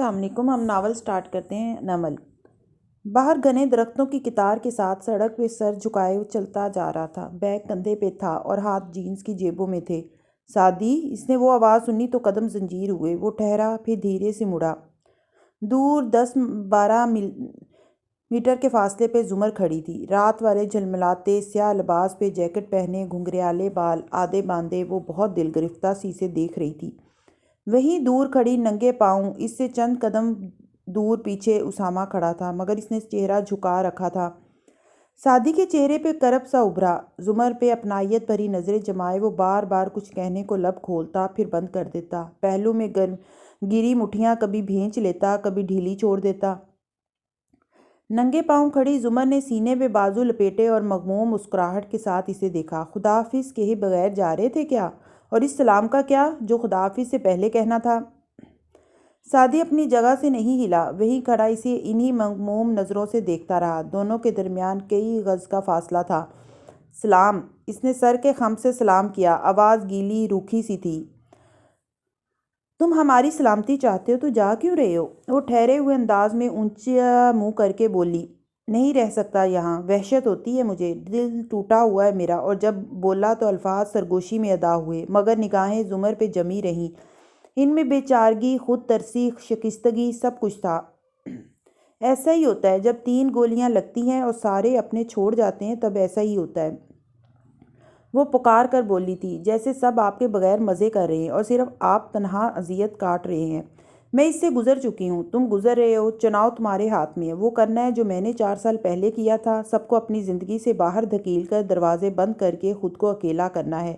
السلام علیکم۔ ہم ناول سٹارٹ کرتے ہیں۔ نمل باہر گھنے درختوں کی قطار کے ساتھ سڑک پہ سر جھکائے چلتا جا رہا تھا۔ بیگ کندھے پہ تھا اور ہاتھ جینز کی جیبوں میں تھے۔ سعدی، اس نے وہ آواز سنی تو قدم زنجیر ہوئے۔ وہ ٹھہرا، پھر دھیرے سے مڑا۔ دور 10-12 میٹر کے فاصلے پہ زمر کھڑی تھی۔ رات والے جھلملاتے سیاہ لباس پہ جیکٹ پہنے، گھنگریالے بال آدھے باندھے، وہ بہت دل گرفتہ سی اسے دیکھ رہی تھی۔ وہیں دور کھڑی ننگے پاؤں، اس سے چند قدم دور پیچھے اسامہ کھڑا تھا، مگر اس نے چہرہ جھکا رکھا تھا۔ سعدی کے چہرے پہ کرب سا ابھرا۔ زمر پہ اپنائیت بھری نظریں جمائے وہ بار بار کچھ کہنے کو لب کھولتا، پھر بند کر دیتا۔ پہلو میں گری مٹھیاں کبھی بھینچ لیتا، کبھی ڈھیلی چھوڑ دیتا۔ ننگے پاؤں کھڑی زمر نے سینے پہ بازو لپیٹے اور مغموم مسکراہٹ کے ساتھ اسے دیکھا۔ خدا حافظ کہے بغیر جا رہے تھے کیا؟ اور اس سلام کا کیا جو خدا حافظ سے پہلے کہنا تھا؟ سعدی اپنی جگہ سے نہیں ہلا، وہیں کھڑا اسے انہی مغموم نظروں سے دیکھتا رہا۔ دونوں کے درمیان کئی گز کا فاصلہ تھا۔ سلام، اس نے سر کے خم سے سلام کیا۔ آواز گیلی روکھی سی تھی۔ تم ہماری سلامتی چاہتے ہو تو جا کیوں رہے ہو؟ وہ ٹھہرے ہوئے انداز میں اونچا منہ کر کے بولی۔ نہیں رہ سکتا یہاں، وحشت ہوتی ہے مجھے، دل ٹوٹا ہوا ہے میرا۔ اور جب بولا تو الفاظ سرگوشی میں ادا ہوئے، مگر نگاہیں زمر پہ جمی رہیں۔ ان میں بے چارگی، خود ترسی، شکستگی، سب کچھ تھا۔ ایسا ہی ہوتا ہے جب 3 گولیاں لگتی ہیں اور سارے اپنے چھوڑ جاتے ہیں، تب ایسا ہی ہوتا ہے۔ وہ پکار کر بولی تھی، جیسے سب آپ کے بغیر مزے کر رہے ہیں اور صرف آپ تنہا اذیت کاٹ رہے ہیں۔ میں اس سے گزر چکی ہوں، تم گزر رہے ہو، چناؤ تمہارے ہاتھ میں ہے۔ وہ کرنا ہے جو میں نے 4 سال پہلے کیا تھا، سب کو اپنی زندگی سے باہر دھکیل کر دروازے بند کر کے خود کو اکیلا کرنا ہے،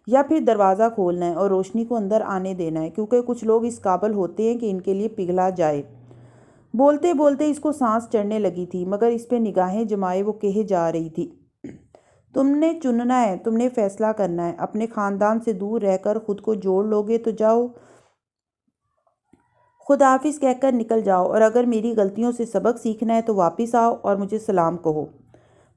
یا پھر دروازہ کھولنا ہے اور روشنی کو اندر آنے دینا ہے، کیونکہ کچھ لوگ اس قابل ہوتے ہیں کہ ان کے لیے پگھلا جائے۔ بولتے بولتے اس کو سانس چڑھنے لگی تھی، مگر اس پہ نگاہیں جمائے وہ کہے جا رہی تھی، تم نے چننا ہے، تم نے فیصلہ کرنا ہے۔ اپنے خاندان سے دور رہ کر خود کو جوڑ لو گے تو جاؤ، خدا حافظ کہہ کر نکل جاؤ، اور اگر میری غلطیوں سے سبق سیکھنا ہے تو واپس آؤ اور مجھے سلام کہو۔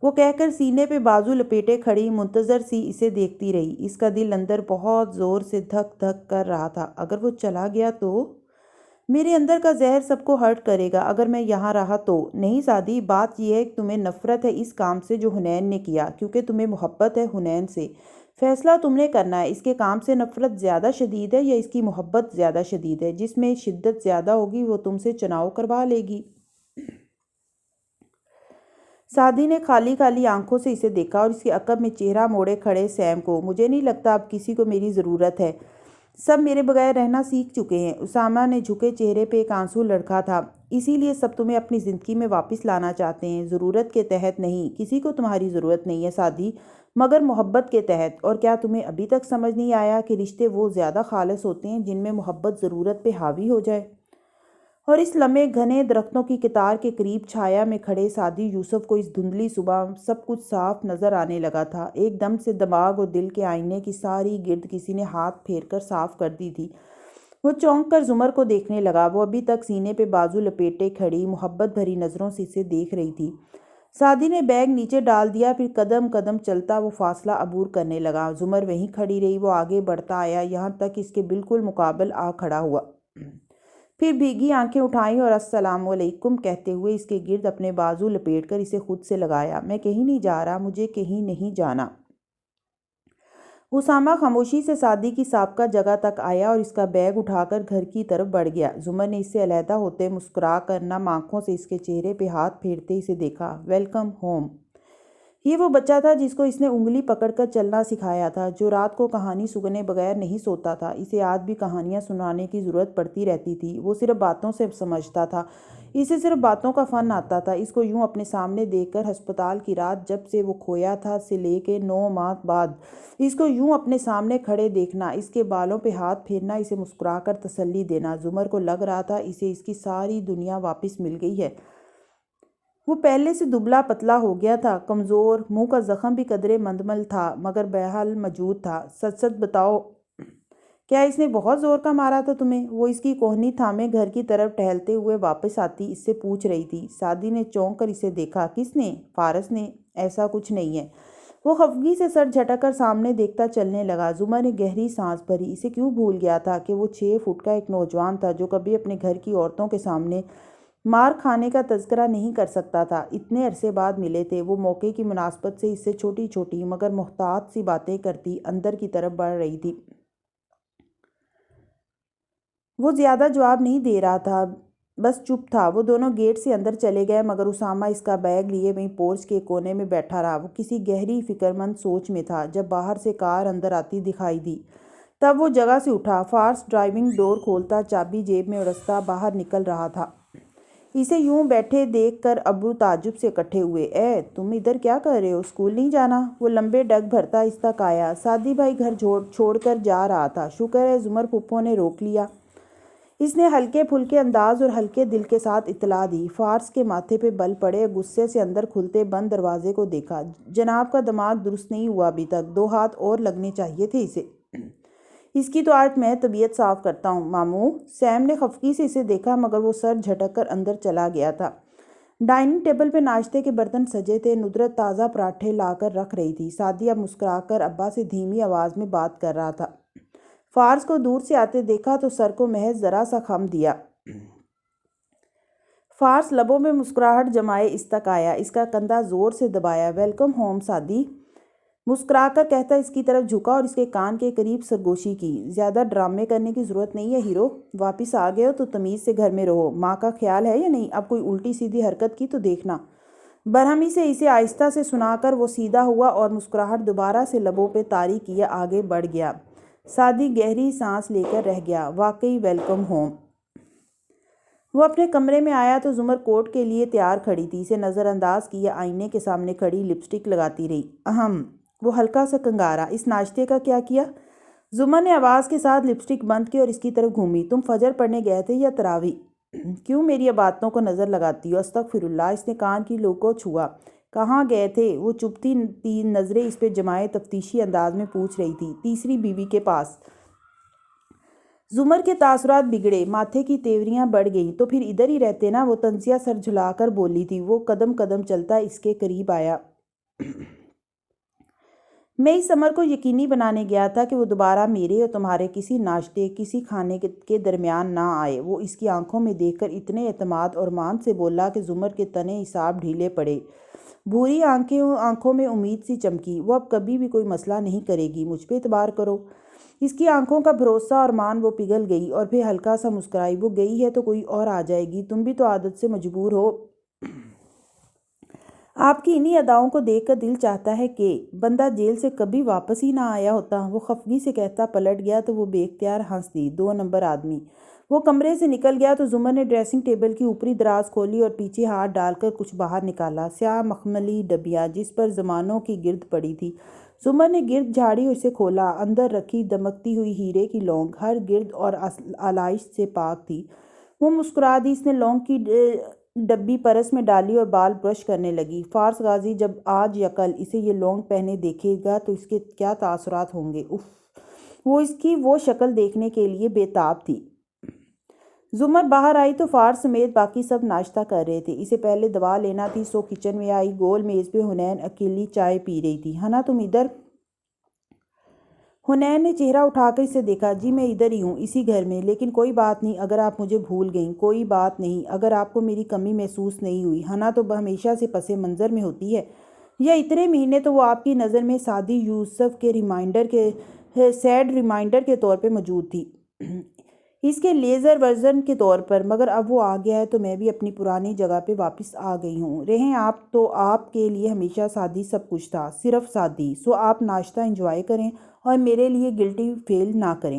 وہ کہہ کر سینے پہ بازو لپیٹے کھڑی منتظر سی اسے دیکھتی رہی۔ اس کا دل اندر بہت زور سے دھک دھک کر رہا تھا۔ اگر وہ چلا گیا تو؟ میرے اندر کا زہر سب کو ہرٹ کرے گا اگر میں یہاں رہا تو۔ نہیں سعدی، بات یہ ہے کہ تمہیں نفرت ہے اس کام سے جو حنین نے کیا، کیونکہ تمہیں محبت ہے حنین سے۔ فیصلہ تم نے کرنا ہے، اس کے کام سے نفرت زیادہ شدید ہے یا اس کی محبت زیادہ شدید ہے؟ جس میں شدت زیادہ ہوگی وہ تم سے چناؤ کروا لے گی۔ سعدی نے خالی خالی آنکھوں سے اسے دیکھا اور اس کے عقب میں چہرہ موڑے کھڑے سیم کو۔ مجھے نہیں لگتا اب کسی کو میری ضرورت ہے، سب میرے بغیر رہنا سیکھ چکے ہیں۔ اسامہ نے جھکے چہرے پہ ایک آنسو لڑکا تھا۔ اسی لیے سب تمہیں اپنی زندگی میں واپس لانا چاہتے ہیں، ضرورت کے تحت نہیں۔ کسی کو تمہاری ضرورت نہیں ہے سعدی، مگر محبت کے تحت۔ اور کیا تمہیں ابھی تک سمجھ نہیں آیا کہ رشتے وہ زیادہ خالص ہوتے ہیں جن میں محبت ضرورت پہ حاوی ہو جائے؟ اور اس لمحے گھنے درختوں کی قطار کے قریب چھایا میں کھڑے سعدی یوسف کو اس دھندلی صبح سب کچھ صاف نظر آنے لگا تھا۔ ایک دم سے دماغ اور دل کے آئینے کی ساری گرد کسی نے ہاتھ پھیر کر صاف کر دی تھی۔ وہ چونک کر زمر کو دیکھنے لگا۔ وہ ابھی تک سینے پہ بازو لپیٹے کھڑی محبت بھری نظروں سے اسے دیکھ رہی تھی۔ سعدی نے بیگ نیچے ڈال دیا، پھر قدم قدم چلتا وہ فاصلہ عبور کرنے لگا۔ زمر وہیں کھڑی رہی۔ وہ آگے بڑھتا آیا، یہاں تک اس کے بالکل مقابل آ کھڑا ہوا، پھر بھیگی آنکھیں اٹھائیں اور السلام علیکم کہتے ہوئے اس کے گرد اپنے بازو لپیٹ کر اسے خود سے لگایا۔ میں کہیں نہیں جا رہا، مجھے کہیں نہیں جانا۔ اسامہ خاموشی سے سعدی کی سابقہ جگہ تک آیا اور اس کا بیگ اٹھا کر گھر کی طرف بڑھ گیا۔ زمر نے اس سے علیحدہ ہوتے مسکرا کر نم آنکھوں سے اس کے چہرے پہ ہاتھ پھیرتے اسے دیکھا۔ Welcome home. یہ وہ بچہ تھا جس کو اس نے انگلی پکڑ کر چلنا سکھایا تھا، جو رات کو کہانی سنے بغیر نہیں سوتا تھا۔ اسے آج بھی کہانیاں سنانے کی ضرورت پڑتی رہتی تھی۔ وہ صرف باتوں سے سمجھتا تھا، اسے صرف باتوں کا فن آتا تھا۔ اس کو یوں اپنے سامنے دیکھ کر ہسپتال کی رات جب سے وہ کھویا تھا سے لے کے 9 ماہ بعد اس کو یوں اپنے سامنے کھڑے دیکھنا، اس کے بالوں پہ ہاتھ پھیرنا، اسے مسکرا کر تسلی دینا، زمر کو لگ رہا تھا اسے اس کی ساری دنیا واپس مل گئی ہے۔ وہ پہلے سے دبلا پتلا ہو گیا تھا، کمزور، منہ کا زخم بھی قدرے مندمل تھا، مگر بہرحال موجود تھا۔ سچ سچ بتاؤ، کیا اس نے بہت زور کا مارا تھا تمہیں؟ وہ اس کی کوہنی تھامے گھر کی طرف ٹہلتے ہوئے واپس آتی اس سے پوچھ رہی تھی۔ سعدی نے چونک کر اسے دیکھا۔ کس نے؟ فارس نے؟ ایسا کچھ نہیں ہے، وہ خفگی سے سر جھٹک کر سامنے دیکھتا چلنے لگا۔ زمر نے گہری سانس بھری۔ اسے کیوں بھول گیا تھا کہ وہ 6 فٹ کا ایک نوجوان تھا جو کبھی اپنے گھر کی عورتوں کے سامنے مار کھانے کا تذکرہ نہیں کر سکتا تھا۔ اتنے عرصے بعد ملے تھے۔ وہ موقع کی مناسبت سے اس سے چھوٹی چھوٹی مگر محتاط سی باتیں کرتی اندر کی طرف بڑھ رہی تھی۔ وہ زیادہ جواب نہیں دے رہا تھا، بس چپ تھا۔ وہ دونوں گیٹ سے اندر چلے گئے مگر اسامہ اس کا بیگ لیے وہیں پورچ کے کونے میں بیٹھا رہا۔ وہ کسی گہری فکرمند سوچ میں تھا۔ جب باہر سے کار اندر آتی دکھائی دی تب وہ جگہ سے اٹھا۔ فارس ڈرائیونگ ڈور کھولتا، چابی جیب میں اڑستا باہر نکل رہا تھا۔ اسے یوں بیٹھے دیکھ کر ابرو تعجب سے اکٹھے ہوئے۔ تم ادھر کیا کر رہے ہو؟ اسکول نہیں جانا؟ وہ لمبے ڈگ بھرتا اس تک آیا۔ سعدی بھائی گھر چھوڑ کر جا رہا تھا۔ شکر ہے زمر پھپھو نے روک لیا۔ اس نے ہلکے پھلکے انداز اور ہلکے دل کے ساتھ اطلاع دی۔ فارس کے ماتھے پہ بل پڑے، غصے سے اندر کھلتے بند دروازے کو دیکھا۔ جناب کا دماغ درست نہیں ہوا ابھی تک، 2 ہاتھ اور لگنے چاہیے تھے اسے۔ اس کی تو آج میں طبیعت صاف کرتا ہوں ماموں۔ سیم نے خفگی سے اسے دیکھا مگر وہ سر جھٹک کر اندر چلا گیا تھا۔ ڈائننگ ٹیبل پہ ناشتے کے برتن سجے تھے۔ ندرت تازہ پراٹھے لا کر رکھ رہی تھی۔ سعدی اب مسکرا کر ابا سے دھیمی آواز میں بات کر رہا تھا۔ فارس کو دور سے آتے دیکھا تو سر کو محض ذرا سا خم دیا۔ فارس لبوں میں مسکراہٹ جمائے اس تک آیا۔ اس کا کندھا زور سے دبایا۔ ویلکم ہوم سعدی، مسکرا کر کہتا اس کی طرف جھکا اور اس کے کان کے قریب سرگوشی کی۔ زیادہ ڈرامے کرنے کی ضرورت نہیں ہے ہیرو، واپس آ گئے ہو تو تمیز سے گھر میں رہو۔ ماں کا خیال ہے یا نہیں؟ اب کوئی الٹی سیدھی حرکت کی تو دیکھنا۔ برہمی سے اسے آہستہ سے سنا کر وہ سیدھا ہوا اور مسکراہٹ دوبارہ سے لبوں پہ طاری کیے آگے بڑھ گیا۔ سعدی گہری سانس لے کر رہ گیا۔ واقعی ویلکم ہوم۔ وہ اپنے کمرے میں آیا تو زمر کوٹ کے لیے تیار کھڑی تھی۔ اسے نظر انداز کیے آئینے کے سامنے کھڑی لپسٹک لگاتی رہی۔ وہ ہلکا سا کنگارا۔ اس ناشتے کا کیا کیا؟ زمر نے آواز کے ساتھ لپسٹک بند کی اور اس کی طرف گھومی۔ تم فجر پڑھنے گئے تھے یا تراویح؟ کیوں میری باتوں کو نظر لگاتی ہو؟ استغفر اللہ۔ اس نے کان کی لو کو چھوا۔ کہاں گئے تھے؟ وہ چپتی 3 نظریں اس پہ جمائے تفتیشی انداز میں پوچھ رہی تھی۔ تیسری بیوی کے پاس۔ زمر کے تاثرات بگڑے، ماتھے کی تیوریاں بڑھ گئیں۔ تو پھر ادھر ہی رہتے نا، وہ طنزیہ سر جھلا کر بولی تھی۔ وہ قدم قدم چلتا اس کے قریب آیا۔ میں اس امر کو یقینی بنانے گیا تھا کہ وہ دوبارہ میرے اور تمہارے کسی ناشتے کسی کھانے کے درمیان نہ آئے۔ وہ اس کی آنکھوں میں دیکھ کر اتنے اعتماد اور مان سے بولا کہ زمر کے تنے حساب ڈھیلے پڑے۔ بھوری آنکھوں میں امید سی چمکی۔ وہ اب کبھی بھی کوئی مسئلہ نہیں کرے گی، مجھ پہ اعتبار کرو۔ اس کی آنکھوں کا بھروسہ اور مان وہ پگھل گئی اور پھر ہلکا سا مسکرائی۔ وہ گئی ہے تو کوئی اور آ جائے گی، تم بھی تو عادت سے مجبور ہو۔ آپ کی انہی اداؤں کو دیکھ کر دل چاہتا ہے کہ بندہ جیل سے کبھی واپس ہی نہ آیا ہوتا۔ وہ خفگی سے کہتا پلٹ گیا تو وہ بے اختیار ہنس دی۔ 2 نمبر آدمی۔ وہ کمرے سے نکل گیا تو زمر نے ڈریسنگ ٹیبل کی اوپری دراز کھولی اور پیچھے ہاتھ ڈال کر کچھ باہر نکالا۔ سیاہ مخملی ڈبیاں جس پر زمانوں کی گرد پڑی تھی۔ زمر نے گرد جھاڑی اور اسے کھولا۔ اندر رکھی دمکتی ہوئی ہیرے کی لونگ ہر گرد اور آلائش سے پاک تھی۔ وہ مسکرا دی۔ اس نے لونگ کی ڈبی پرس میں ڈالی اور بال برش کرنے لگی۔ فارس غازی جب آج یا کل اسے یہ لونگ پہنے دیکھے گا تو اس کے کیا تاثرات ہوں گے؟ وہ اس کی وہ شکل دیکھنے کے لیے بے تاب تھی۔ زمر باہر آئی تو فارس سمیت باقی سب ناشتہ کر رہے تھے۔ اسے پہلے دوا لینا تھی سو کچن میں آئی۔ گول میز پہ حنین اکیلی چائے پی رہی تھی۔ ہنا تم ادھر؟ حنین نے چہرہ اٹھا کر اسے دیکھا۔ جی میں ادھر ہی ہوں، اسی گھر میں، لیکن کوئی بات نہیں اگر آپ مجھے بھول گئیں، کوئی بات نہیں اگر آپ کو میری کمی محسوس نہیں ہوئی۔ ہنا تو ہمیشہ سے پس منظر میں ہوتی ہے، یا اتنے مہینے تو وہ آپ کی نظر میں سعدی یوسف کے سیڈ ریمائنڈر کے طور پہ موجود تھی، اس کے لیزر ورژن کے طور پر، مگر اب وہ آ گیا ہے تو میں بھی اپنی پرانی جگہ پہ واپس آ گئی ہوں۔ رہیں آپ تو آپ کے لیے ہمیشہ سعدی سب کچھ تھا، صرف سعدی۔ سو آپ ناشتہ انجوائے کریں اور میرے لیے گلٹی فیل نہ کریں۔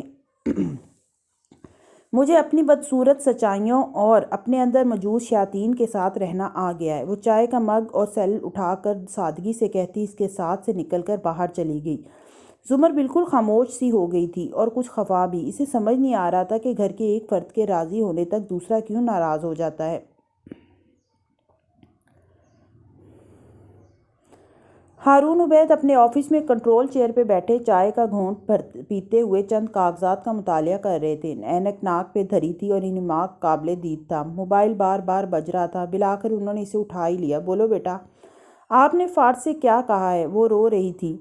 مجھے اپنی بدصورت سچائیوں اور اپنے اندر موجود شیاطین کے ساتھ رہنا آ گیا ہے۔ وہ چائے کا مگ اور سیل اٹھا کر سادگی سے کہتی اس کے ساتھ سے نکل کر باہر چلی گئی۔ زمر بالکل خاموش سی ہو گئی تھی اور کچھ خفا بھی۔ اسے سمجھ نہیں آ رہا تھا کہ گھر کے ایک فرد کے راضی ہونے تک دوسرا کیوں ناراض ہو جاتا ہے۔ ہارون عبید اپنے آفس میں کنٹرول چیئر پہ بیٹھے چائے کا گھونٹ پیتے ہوئے چند کاغذات کا مطالعہ کر رہے تھے۔ اینک ناک پہ دھری تھی اور انہماک قابل دید تھا۔ موبائل بار بار بج رہا تھا۔ بالآخر انہوں نے اسے اٹھا ہی لیا۔ بولو بیٹا۔ آپ نے فارس سے کیا کہا ہے؟ وہ رو رہی تھی۔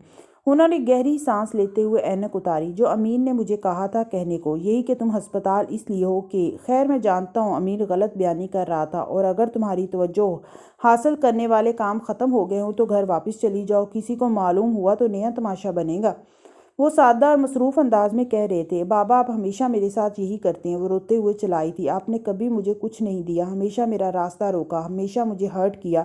انہوں نے گہری سانس لیتے ہوئے اینک اتاری۔ جو امین نے مجھے کہا تھا کہنے کو، یہی کہ تم ہسپتال اس لیے ہو کہ… خیر میں جانتا ہوں امین غلط بیانی کر رہا تھا، اور اگر تمہاری توجہ حاصل کرنے والے کام ختم ہو گئے ہوں تو گھر واپس چلی جاؤ، کسی کو معلوم ہوا تو نیا تماشا بنے گا۔ وہ سادہ اور مصروف انداز میں کہہ رہے تھے، بابا آپ ہمیشہ میرے ساتھ یہی کرتے ہیں۔ وہ روتے ہوئے چلائی تھی، آپ نے کبھی مجھے کچھ نہیں دیا، ہمیشہ میرا راستہ روکا، ہمیشہ مجھے ہرٹ کیا۔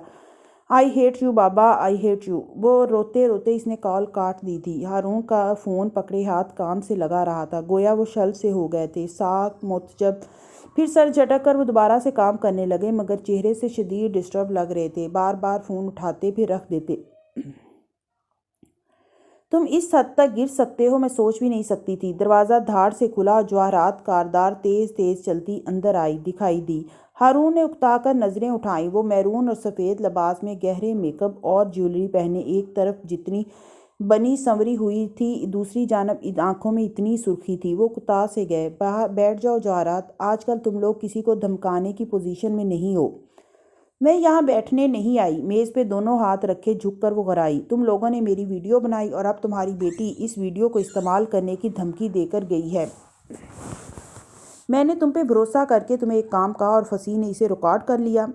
آئی ہیٹ یو بابا، آئی ہیٹ یو۔ وہ روتے روتے اس نے کال کاٹ دی تھی۔ ہارون کا فون پکڑے ہاتھ کان سے لگا رہا تھا، گویا وہ شل سے ہو گئے تھے، ساکھ متجب۔ پھر سر جھٹک کر وہ دوبارہ سے کام کرنے لگے، مگر چہرے سے شدید ڈسٹرب لگ رہے تھے۔ بار بار فون اٹھاتے پھر رکھ دیتے۔ تم اس حد تک گر سکتے ہو میں سوچ بھی نہیں سکتی تھی۔ دروازہ دھاڑ سے کھلا اور جواہرات کاردار تیز تیز چلتی اندر آئی دکھائی دی۔ ہارون نے اکتا کر نظریں اٹھائیں۔ وہ میرون اور سفید لباس میں گہرے میک اپ اور جیولری پہنے، ایک طرف جتنی بنی سنوری ہوئی تھی، دوسری جانب آنکھوں میں اتنی سرخی تھی۔ وہ اکتا سے گئے۔ بیٹھ جاؤ جواہرات، آج کل تم لوگ کسی کو دھمکانے کی پوزیشن میں نہیں ہو۔ میں یہاں بیٹھنے نہیں آئی۔ میز پہ دونوں ہاتھ رکھے جھک کر وہ غرائی۔ تم لوگوں نے میری ویڈیو بنائی اور اب تمہاری بیٹی اس ویڈیو کو استعمال کرنے کی دھمکی دے کر گئی ہے۔ میں نے تم پہ بھروسہ کر کے تمہیں ایک کام کہا اور فصیح نے اسے ریکارڈ کر لیا۔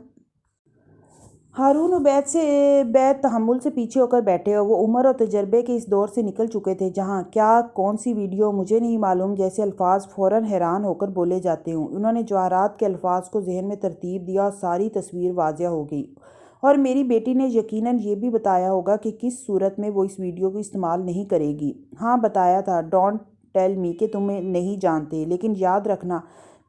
ہارون عبید سے بیت تحمل سے پیچھے ہو کر بیٹھے، اور وہ عمر اور تجربے کے اس دور سے نکل چکے تھے جہاں کیا کون سی ویڈیو مجھے نہیں معلوم جیسے الفاظ فوراً حیران ہو کر بولے جاتے ہوں۔ انہوں نے جواہرات کے الفاظ کو ذہن میں ترتیب دیا اور ساری تصویر واضح ہو گئی۔ اور میری بیٹی نے یقیناً یہ بھی بتایا ہوگا کہ کس صورت میں وہ اس ویڈیو کو استعمال نہیں کرے گی۔ ہاں بتایا تھا، ڈونٹ ٹیل می کہ تمہیں نہیں جانتے، لیکن یاد رکھنا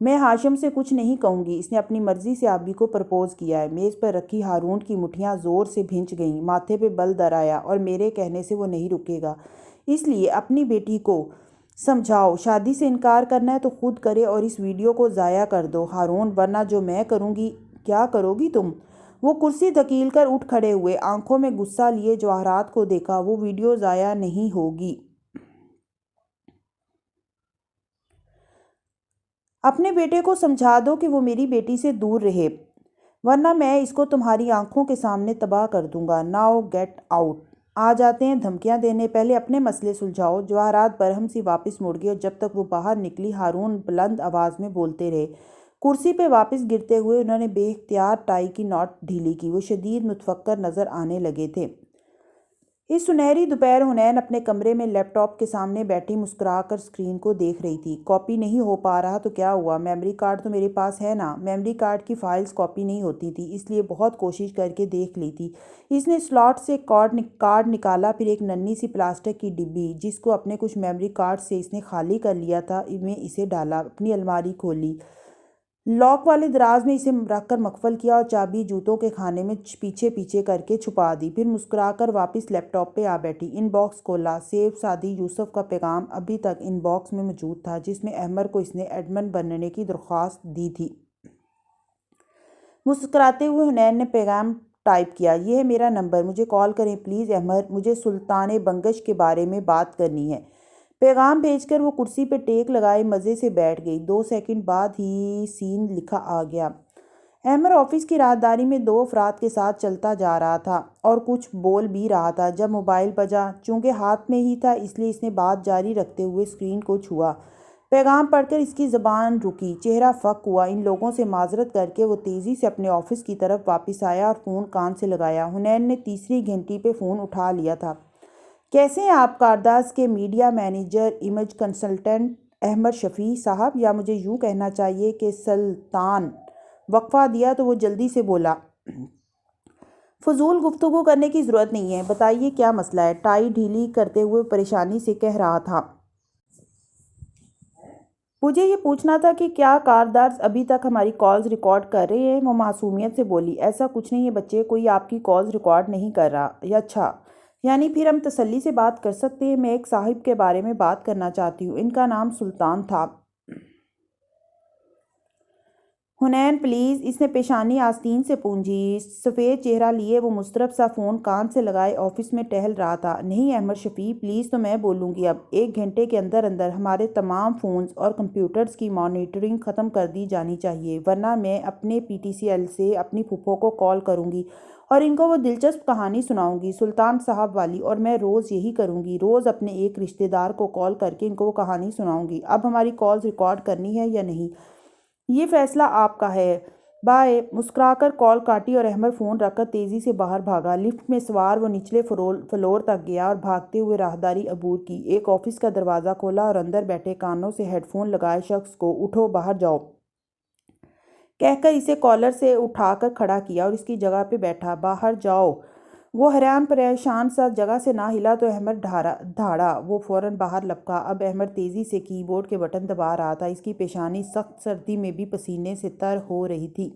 میں ہاشم سے کچھ نہیں کہوں گی۔ اس نے اپنی مرضی سے آبی کو پرپوز کیا ہے۔ میز پر رکھی ہارون کی مٹھیاں زور سے بھنچ گئیں، ماتھے پہ بل در آیا، اور میرے کہنے سے وہ نہیں رکے گا۔ اس لیے اپنی بیٹی کو سمجھاؤ، شادی سے انکار کرنا ہے تو خود کرے اور اس ویڈیو کو ضائع کر دو ہارون، ورنہ جو میں کروں گی… کیا کرو گی تم؟ وہ کرسی دھکیل کر اٹھ کھڑے ہوئے، آنکھوں میں غصہ لیے جواہرات کو دیکھا۔ وہ ویڈیو ضائع نہیں ہوگی۔ اپنے بیٹے کو سمجھا دو کہ وہ میری بیٹی سے دور رہے، ورنہ میں اس کو تمہاری آنکھوں کے سامنے تباہ کر دوں گا۔ Now get out. آ جاتے ہیں دھمکیاں دینے، پہلے اپنے مسئلے سلجھاؤ۔ جواہرات برہم سی واپس مڑ گئی، اور جب تک وہ باہر نکلی ہارون بلند آواز میں بولتے رہے۔ کرسی پہ واپس گرتے ہوئے انہوں نے بے اختیار ٹائی کی ناٹ ڈھیلی کی۔ وہ شدید متفکر نظر آنے لگے تھے۔ اس سنہری دوپہر حنین اپنے کمرے میں لیپ ٹاپ کے سامنے بیٹھی مسکرا کر اسکرین کو دیکھ رہی تھی۔ کاپی نہیں ہو پا رہا تو کیا ہوا، میموری کارڈ تو میرے پاس ہے نا۔ میموری کارڈ کی فائلز کاپی نہیں ہوتی تھی، اس لیے بہت کوشش کر کے دیکھ لی تھی۔ اس نے سلاٹ سے کارڈ نکالا، پھر ایک ننھی سی پلاسٹک کی ڈبی جس کو اپنے کچھ میموری کارڈ سے اس نے خالی کر لیا تھا میں اسے ڈالا، اپنی الماری کھولی، لاک والے دراز میں اسے رکھ کر مقفل کیا اور چابی جوتوں کے خانے میں پیچھے پیچھے کر کے چھپا دی۔ پھر مسکرا کر واپس لیپ ٹاپ پہ آ بیٹھی۔ ان باکس کھولا۔ سیف سعدی یوسف کا پیغام ابھی تک ان باکس میں موجود تھا جس میں احمر کو اس نے ایڈمن بننے کی درخواست دی تھی۔ مسکراتے ہوئے حنین نے پیغام ٹائپ کیا، یہ ہے میرا نمبر، مجھے کال کریں پلیز احمر، مجھے سلطان بنگش کے بارے میں بات کرنی ہے۔ پیغام بھیج کر وہ کرسی پہ ٹیک لگائے مزے سے بیٹھ گئی۔ 2 سیکنڈ بعد ہی سین لکھا آ گیا۔ احمر آفس کی راہداری میں 2 افراد کے ساتھ چلتا جا رہا تھا اور کچھ بول بھی رہا تھا جب موبائل بجا۔ چونکہ ہاتھ میں ہی تھا اس لیے اس نے بات جاری رکھتے ہوئے اسکرین کو چھوا۔ پیغام پڑھ کر اس کی زبان رکی، چہرہ فک ہوا۔ ان لوگوں سے معذرت کر کے وہ تیزی سے اپنے آفس کی طرف واپس آیا اور فون کان سے لگایا۔ حنین نے تیسری گھنٹی پہ فون اٹھا لیا تھا۔ کیسے ہیں آپ کارداز کے media manager image consultant Ahmed Shafi صاحب، یا مجھے یوں کہنا چاہیے کہ سلطان؟ وقفہ دیا تو وہ جلدی سے بولا، فضول گفتگو کرنے کی ضرورت نہیں ہے، بتائیے کیا مسئلہ ہے؟ ٹائی ڈھیلی کرتے ہوئے پریشانی سے کہہ رہا تھا، مجھے یہ پوچھنا تھا کہ کیا کارداز ابھی تک ہماری کالز ریکارڈ کر رہے ہیں؟ وہ معصومیت سے بولی، ایسا کچھ نہیں ہے بچے، کوئی آپ کی کالز ریکارڈ نہیں کر رہا۔ اچھا، یعنی پھر ہم تسلی سے بات کر سکتے ہیں۔ میں ایک صاحب کے بارے میں بات کرنا چاہتی ہوں، ان کا نام سلطان تھا۔ حنین پلیز، اس نے پیشانی آستین سے پونجھی۔ سفید چہرہ لیے وہ مضطرب سا فون کان سے لگائے آفس میں ٹہل رہا تھا۔ نہیں احمد شفیع، پلیز تو میں بولوں گی اب 1 گھنٹے کے اندر اندر ہمارے تمام فونز اور کمپیوٹرز کی مانیٹرنگ ختم کر دی جانی چاہیے، ورنہ میں اپنے PTCL سے اپنی پھپھو کو کال کروں گی اور ان کو وہ دلچسپ کہانی سناؤں گی سلطان صاحب والی، اور میں روز یہی کروں گی، روز اپنے ایک رشتہ دار کو کال کر کے ان کو وہ کہانی سناؤں گی۔ اب ہماری کالز ریکارڈ کرنی ہے یا نہیں، یہ فیصلہ آپ کا ہے۔ بائے۔ مسکرا کر کال کاٹی اور احمد فون رکھ کر تیزی سے باہر بھاگا۔ لفٹ میں سوار وہ نچلے فلور تک گیا اور بھاگتے ہوئے راہداری عبور کی۔ ایک آفس کا دروازہ کھولا اور اندر بیٹھے کانوں سے ہیڈ فون لگائے شخص کو "اٹھو، باہر جاؤ" کہہ کر اسے کالر سے اٹھا کر کھڑا کیا اور اس کی جگہ پہ بیٹھا۔ "باہر جاؤ"۔ وہ حیران پریشان سا جگہ سے نہ ہلا تو احمد دھاڑا۔ وہ فوراً باہر لپکا۔ اب احمد تیزی سے کی بورڈ کے بٹن دبا رہا تھا۔ اس کی پیشانی سخت سردی میں بھی پسینے سے تر ہو رہی تھی۔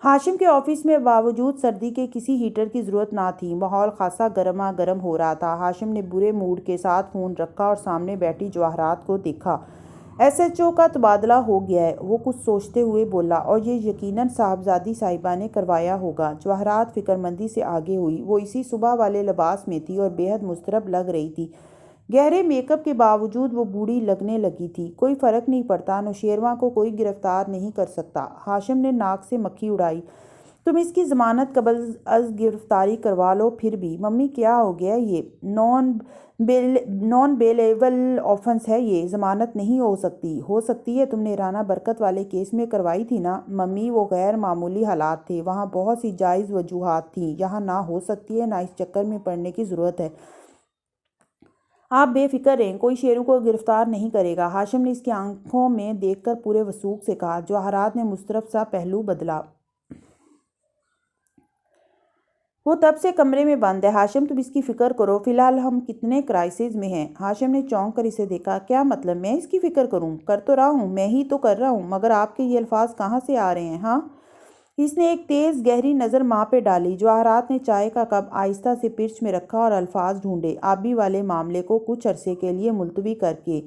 ہاشم کے آفس میں باوجود سردی کے کسی ہیٹر کی ضرورت نہ تھی۔ ماحول خاصا گرما گرم ہو رہا تھا۔ ہاشم نے برے موڈ کے ساتھ فون رکھا اور سامنے بیٹھی جواہرات کو دیکھا۔ SHO کا تبادلہ ہو گیا ہے، وہ کچھ سوچتے ہوئے بولا، اور یہ یقیناً صاحبزادی صاحبہ نے کروایا ہوگا۔ جواہرات فکرمندی سے آگے ہوئی۔ وہ اسی صبح والے لباس میں تھی اور بے حد مضطرب لگ رہی تھی۔ گہرے میک اپ کے باوجود وہ بوڑھی لگنے لگی تھی۔ کوئی فرق نہیں پڑتا، نوشیروان کو کوئی گرفتار نہیں کر سکتا۔ ہاشم نے ناک سے مکھی اڑائی۔ تم اس کی ضمانت قبل از گرفتاری کروا لو پھر بھی۔ ممی کیا ہو گیا؟ یہ نان بیلیبل آفنس ہے، یہ ضمانت نہیں ہو سکتی۔ ہو سکتی ہے، تم نے رانا برکت والے کیس میں کروائی تھی نا ممی، وہ غیر معمولی حالات تھے، وہاں بہت سی جائز وجوہات تھیں، یہاں نہ ہو سکتی ہے، نہ اس چکر میں پڑنے کی ضرورت ہے۔ آپ بے فکر رہیں، کوئی شیرو کو گرفتار نہیں کرے گا، ہاشم نے اس کی آنکھوں میں دیکھ کر پورے وثوق سے کہا۔ جواہرات نے مضطرب سا پہلو بدلا۔ وہ تب سے کمرے میں بند ہے۔ ہاشم تم اس کی فکر کرو، فی الحال ہم کتنے کرائسس میں ہیں۔ ہاشم نے چونک کر اسے دیکھا۔ کیا مطلب؟ میں اس کی فکر کروں؟ کر تو رہا ہوں، میں ہی تو کر رہا ہوں، مگر آپ کے یہ الفاظ کہاں سے آ رہے ہیں؟ ہاں؟ اس نے ایک تیز گہری نظر ماں پہ ڈالی۔ جواہرات نے چائے کا کپ آہستہ سے پرچ میں رکھا اور الفاظ ڈھونڈے، آبی والے معاملے کو کچھ عرصے کے لیے ملتوی کر کے۔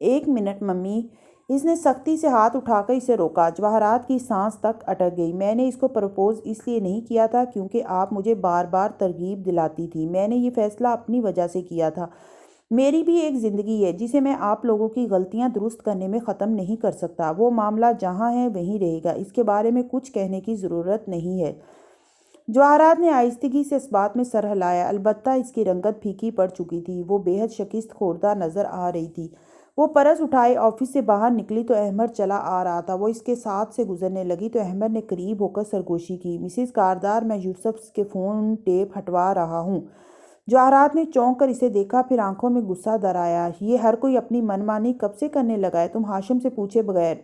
1 منٹ ممی۔ اس نے سختی سے ہاتھ اٹھا کر اسے روکا۔ جواہرات کی سانس تک اٹک گئی۔ میں نے اس کو پرپوز اس لیے نہیں کیا تھا کیونکہ آپ مجھے بار بار ترغیب دلاتی تھی، میں نے یہ فیصلہ اپنی وجہ سے کیا تھا۔ میری بھی ایک زندگی ہے جسے میں آپ لوگوں کی غلطیاں درست کرنے میں ختم نہیں کر سکتا۔ وہ معاملہ جہاں ہے وہیں رہے گا، اس کے بارے میں کچھ کہنے کی ضرورت نہیں ہے۔ جواہرات نے آہستگی سے اس بات میں سر ہلایا، البتہ اس کی رنگت پھیکی پڑ چکی تھی، وہ بے حد شکست خوردہ نظر آ رہی تھی۔ وہ پرس اٹھائے آفس سے باہر نکلی تو احمد چلا آ رہا تھا۔ وہ اس کے ساتھ سے گزرنے لگی تو احمد نے قریب ہو کر سرگوشی کی۔ مسز کاردار، میں یوسف کے فون ٹیپ ہٹوا رہا ہوں۔ جواہرات نے چونک کر اسے دیکھا، پھر آنکھوں میں غصہ در آیا۔ یہ ہر کوئی اپنی من مانی کب سے کرنے لگا ہے، تم ہاشم سے پوچھے بغیر؟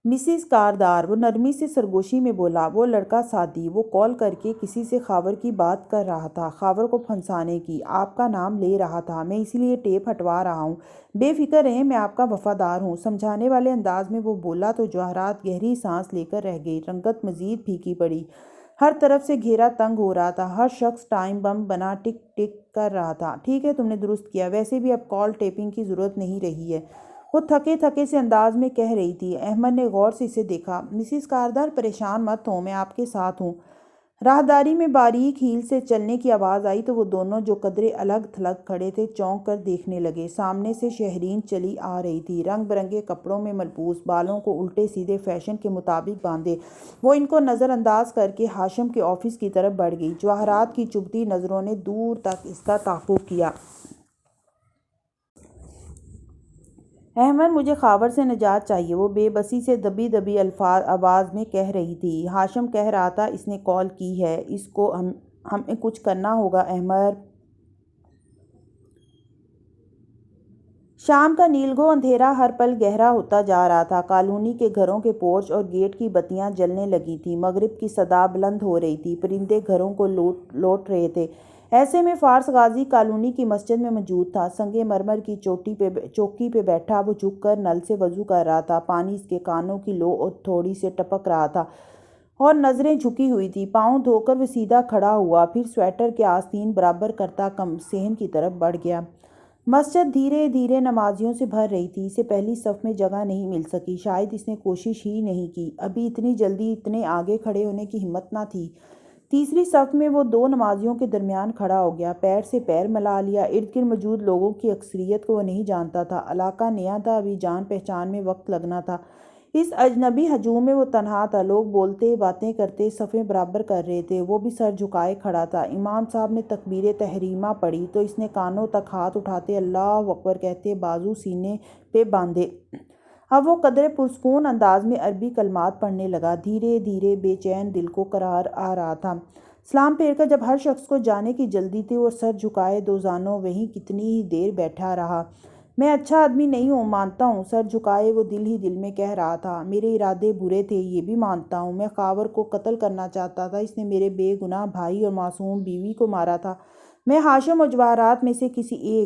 مسز کاردار، وہ نرمی سے سرگوشی میں بولا، وہ لڑکا سعدی، وہ کال کر کے کسی سے خاور کی بات کر رہا تھا، خاور کو پھنسانے کی، آپ کا نام لے رہا تھا، میں اسی لیے ٹیپ ہٹوا رہا ہوں۔ بے فکر رہیں، میں آپ کا وفادار ہوں، سمجھانے والے انداز میں وہ بولا تو جواہرات گہری سانس لے کر رہ گئی۔ رنگت مزید پھیکی پڑی۔ ہر طرف سے گھیرا تنگ ہو رہا تھا، ہر شخص ٹائم بم بنا ٹک ٹک کر رہا تھا۔ ٹھیک ہے، تم نے درست کیا، ویسے بھی اب کال ٹیپنگ کی ضرورت نہیں رہی ہے، وہ تھکے تھکے سے انداز میں کہہ رہی تھی۔ احمد نے غور سے اسے دیکھا۔ مسز کاردار، پریشان مت ہوں، میں آپ کے ساتھ ہوں۔ راہداری میں باریک ہیل سے چلنے کی آواز آئی تو وہ دونوں جو قدرے الگ تھلگ کھڑے تھے چونک کر دیکھنے لگے۔ سامنے سے شہرین چلی آ رہی تھی، رنگ برنگے کپڑوں میں ملبوس، بالوں کو الٹے سیدھے فیشن کے مطابق باندھے۔ وہ ان کو نظر انداز کر کے ہاشم کے آفس کی طرف بڑھ گئی۔ جواہرات کی چبھتی نظروں نے دور تک اس کا تعاقب کیا۔ احمد، مجھے خاور سے نجات چاہیے، وہ بے بسی سے دبی دبی آواز میں کہہ رہی تھی۔ ہاشم کہہ رہا تھا، اس نے کال کی ہے، اس کو ہمیں کچھ کرنا ہوگا احمد۔ شام کا نیلگو اندھیرا ہر پل گہرا ہوتا جا رہا تھا۔ کالونی کے گھروں کے پورچ اور گیٹ کی بتیاں جلنے لگی تھیں۔ مغرب کی صدا بلند ہو رہی تھی، پرندے گھروں کو لوٹ رہے تھے۔ ایسے میں فارس غازی کالونی کی مسجد میں موجود تھا۔ سنگ مرمر کی چوکی پہ بیٹھا وہ جھک کر نل سے وضو کر رہا تھا۔ پانی اس کے کانوں کی لو اور تھوڑی سے ٹپک رہا تھا اور نظریں جھکی ہوئی تھیں۔ پاؤں دھو کر وہ سیدھا کھڑا ہوا، پھر سویٹر کے آستین برابر کرتا کم صحن کی طرف بڑھ گیا۔ مسجد دھیرے دھیرے نمازیوں سے بھر رہی تھی۔ اسے پہلی صف میں جگہ نہیں مل سکی، شاید اس نے کوشش ہی نہیں کی، ابھی اتنی جلدی اتنے آگے کھڑے ہونے کی ہمت نہ تھی۔ تیسری صف میں وہ دو نمازیوں کے درمیان کھڑا ہو گیا، پیر سے پیر ملا لیا۔ ارد گرد موجود لوگوں کی اکثریت کو وہ نہیں جانتا تھا، علاقہ نیا تھا، ابھی جان پہچان میں وقت لگنا تھا۔ اس اجنبی ہجوم میں وہ تنہا تھا، لوگ بولتے باتیں کرتے صفیں برابر کر رہے تھے، وہ بھی سر جھکائے کھڑا تھا۔ امام صاحب نے تکبیر تحریمہ پڑھی تو اس نے کانوں تک ہاتھ اٹھاتے اللہ اکبر کہتے بازو سینے پہ باندھے۔ اب وہ قدرے پرسکون انداز میں عربی کلمات پڑھنے لگا، دھیرے دھیرے بے چین دل کو قرار آ رہا تھا۔ سلام پھیر کر جب ہر شخص کو جانے کی جلدی تھی اور سر جھکائے دو زانوں وہیں کتنی ہی دیر بیٹھا رہا۔ میں اچھا آدمی نہیں ہوں، مانتا ہوں، سر جھکائے وہ دل ہی دل میں کہہ رہا تھا۔ میرے ارادے برے تھے، یہ بھی مانتا ہوں، میں خاور کو قتل کرنا چاہتا تھا، اس نے میرے بے گناہ بھائی اور معصوم بیوی کو مارا تھا۔ میں ہاشم و جواہرات میں سے کسی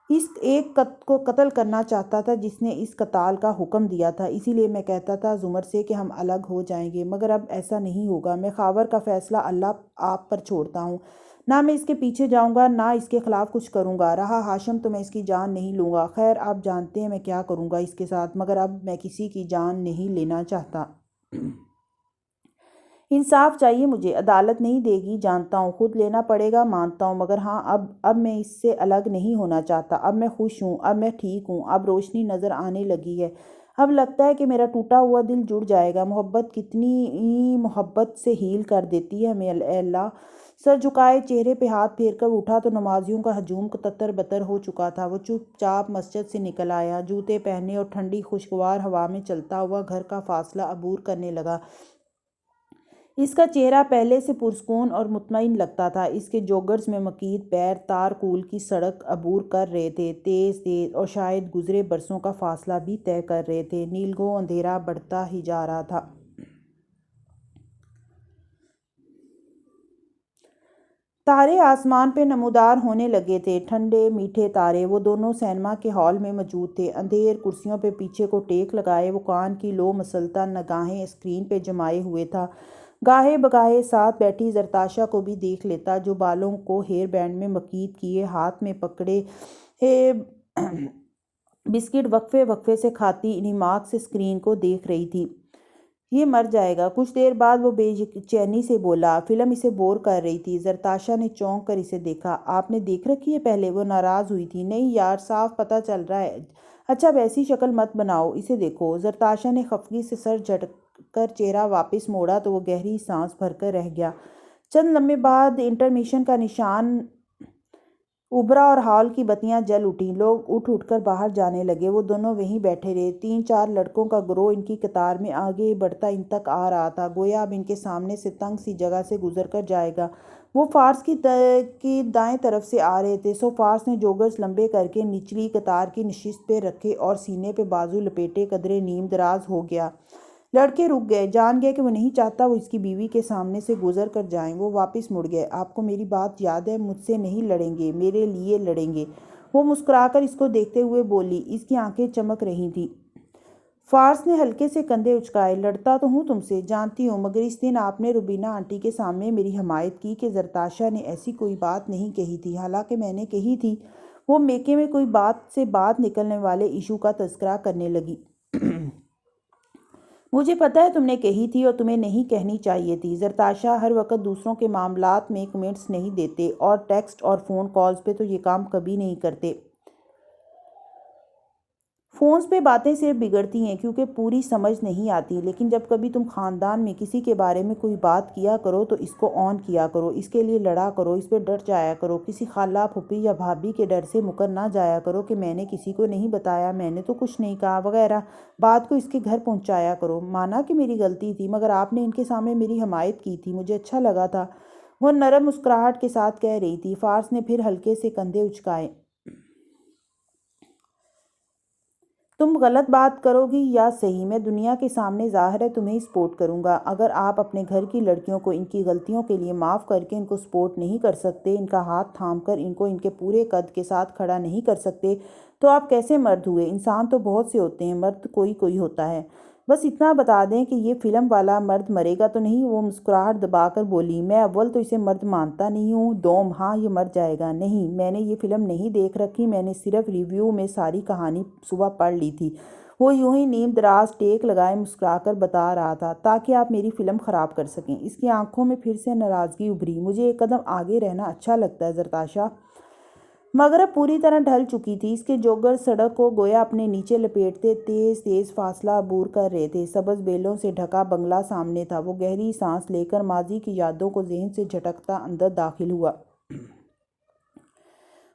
اس ایک کو قتل کرنا چاہتا تھا جس نے اس قتال کا حکم دیا تھا، اسی لیے میں کہتا تھا زمر سے کہ ہم الگ ہو جائیں گے، مگر اب ایسا نہیں ہوگا۔ میں خاور کا فیصلہ اللہ آپ پر چھوڑتا ہوں، نہ میں اس کے پیچھے جاؤں گا، نہ اس کے خلاف کچھ کروں گا۔ رہا ہاشم تو میں اس کی جان نہیں لوں گا، خیر آپ جانتے ہیں میں کیا کروں گا اس کے ساتھ، مگر اب میں کسی کی جان نہیں لینا چاہتا۔ انصاف چاہیے مجھے، عدالت نہیں دے گی، جانتا ہوں، خود لینا پڑے گا، مانتا ہوں، مگر ہاں اب میں اس سے الگ نہیں ہونا چاہتا۔ اب میں خوش ہوں، اب میں ٹھیک ہوں، اب روشنی نظر آنے لگی ہے، اب لگتا ہے کہ میرا ٹوٹا ہوا دل جڑ جائے گا۔ محبت کتنی محبت سے ہیل کر دیتی ہے ہمیں، اے اللہ۔ سر جھکائے چہرے پہ ہاتھ پھیر کر اٹھا تو نمازیوں کا ہجوم تتر بتر ہو چکا تھا۔ وہ چپ چاپ مسجد سے نکل آیا، جوتے پہنے اور ٹھنڈی خوشگوار ہوا میں چلتا ہوا گھر کا فاصلہ عبور کرنے لگا۔ اس کا چہرہ پہلے سے پرسکون اور مطمئن لگتا تھا، اس کے جوگرز میں مکید پیر تارکول کی سڑک عبور کر رہے تھے، تیز تیز، اور شاید گزرے برسوں کا فاصلہ بھی طے کر رہے تھے۔ نیلگوں اندھیرا بڑھتا ہی جا رہا تھا۔ تارے آسمان پہ نمودار ہونے لگے تھے، ٹھنڈے میٹھے تارے۔ وہ دونوں سینما کے ہال میں موجود تھے، اندھیر کرسیوں پہ پیچھے کو ٹیک لگائے، وہ کان کی لو مسلطن نگاہیں اسکرین پہ جمائے ہوئے تھا۔ گاہے بگاہے ساتھ بیٹھی زرتاشا کو بھی دیکھ لیتا، جو بالوں کو ہیئر بینڈ میں مکید کیے ہاتھ میں پکڑے بسکٹ وقفے وقفے سے کھاتی انہماک سے اسکرین کو دیکھ رہی تھی۔ یہ مر جائے گا۔ کچھ دیر بعد وہ بے چینی سے بولا، فلم اسے بور کر رہی تھی۔ زرتاشا نے چونک کر اسے دیکھا۔ آپ نے دیکھ رکھی ہے پہلے؟ وہ ناراض ہوئی تھی۔ نہیں یار، صاف پتہ چل رہا ہے۔ اچھا ویسی شکل مت بناؤ، اسے دیکھو۔ زرتاشا نے خفگی سے سر جھٹک کر چہرہ واپس موڑا تو وہ گہری سانس بھر کر رہ گیا۔ چند لمحے بعد انٹرمیشن کا نشان ابھرا اور ہال کی بتیاں جل اٹھیں، لوگ اٹھ اٹھ کر باہر جانے لگے۔ وہ دونوں وہیں بیٹھے رہے، 3-4 لڑکوں کا گروہ ان کی قطار میں آگے بڑھتا ان تک آ رہا تھا، گویا اب ان کے سامنے سے تنگ سی جگہ سے گزر کر جائے گا۔ وہ فارس کی دائیں طرف سے آ رہے تھے، سو فارس نے جوگرز لمبے کر کے نچلی قطار کی نشست پہ رکھے اور سینے پہ بازو لپیٹے قدرے نیم دراز ہو گیا۔ لڑکے رک گئے، جان گئے کہ وہ نہیں چاہتا وہ اس کی بیوی کے سامنے سے گزر کر جائیں۔ وہ واپس مڑ گئے۔ آپ کو میری بات یاد ہے، مجھ سے نہیں لڑیں گے، میرے لیے لڑیں گے۔ وہ مسکرا کر اس کو دیکھتے ہوئے بولی، اس کی آنکھیں چمک رہی تھیں۔ فارس نے ہلکے سے کندھے اچکائے۔ لڑتا تو ہوں تم سے، جانتی ہوں، مگر اس دن آپ نے روبینہ آنٹی کے سامنے میری حمایت کی کہ زرتاشا نے ایسی کوئی بات نہیں کہی تھی، حالانکہ میں نے کہی تھی۔ وہ میکے میں کوئی بات سے بات نکلنے والے ایشو کا تذکرہ کرنے لگی۔ مجھے پتہ ہے تم نے کہی تھی اور تمہیں نہیں کہنی چاہیے تھی۔ زرتاشا ہر وقت دوسروں کے معاملات میں کمنٹس نہیں دیتے، اور ٹیکسٹ اور فون کالز پہ تو یہ کام کبھی نہیں کرتے۔ فونز پہ باتیں صرف بگڑتی ہیں کیونکہ پوری سمجھ نہیں آتی، لیکن جب کبھی تم خاندان میں کسی کے بارے میں کوئی بات کیا کرو تو اس کو آن کیا کرو، اس کے لیے لڑا کرو، اس پہ ڈٹ جایا کرو، کسی خالہ، پھوپھی یا بھابھی کے ڈر سے مکر نہ جایا کرو کہ میں نے کسی کو نہیں بتایا، میں نے تو کچھ نہیں کہا وغیرہ۔ بات کو اس کے گھر پہنچایا کرو۔ مانا کہ میری غلطی تھی، مگر آپ نے ان کے سامنے میری حمایت کی تھی، مجھے اچھا لگا تھا، وہ نرم مسکراہٹ کے ساتھ کہہ رہی تھی۔ فارس نے پھر ہلکے سے کندھے اچکائے۔ تم غلط بات کرو گی یا صحیح، میں دنیا کے سامنے ظاہر ہے تمہیں سپورٹ کروں گا۔ اگر آپ اپنے گھر کی لڑکیوں کو ان کی غلطیوں کے لیے معاف کر کے ان کو سپورٹ نہیں کر سکتے، ان کا ہاتھ تھام کر ان کو ان کے پورے قد کے ساتھ کھڑا نہیں کر سکتے، تو آپ کیسے مرد ہوئے؟ انسان تو بہت سے ہوتے ہیں، مرد کوئی کوئی ہوتا ہے۔ بس اتنا بتا دیں کہ یہ فلم والا مرد مرے گا تو نہیں؟ وہ مسکراہٹ دبا کر بولی۔ میں اول تو اسے مرد مانتا نہیں ہوں، دوم ہاں یہ مر جائے گا۔ نہیں، میں نے یہ فلم نہیں دیکھ رکھی، میں نے صرف ریویو میں ساری کہانی صبح پڑھ لی تھی۔ وہ یوں ہی نیم دراز ٹیک لگائے مسکرا کر بتا رہا تھا، تاکہ آپ میری فلم خراب کر سکیں۔ اس کی آنکھوں میں پھر سے ناراضگی ابھری۔ مجھے ایک قدم آگے رہنا اچھا لگتا ہے زرتاشا۔ مغرب پوری طرح ڈھل چکی تھی۔ اس کے جوگر سڑک کو گویا اپنے نیچے لپیٹتے تیز تیز فاصلہ عبور کر رہے تھے۔ سبز بیلوں سے ڈھکا بنگلہ سامنے تھا۔ وہ گہری سانس لے کر ماضی کی یادوں کو ذہن سے جھٹکتا اندر داخل ہوا۔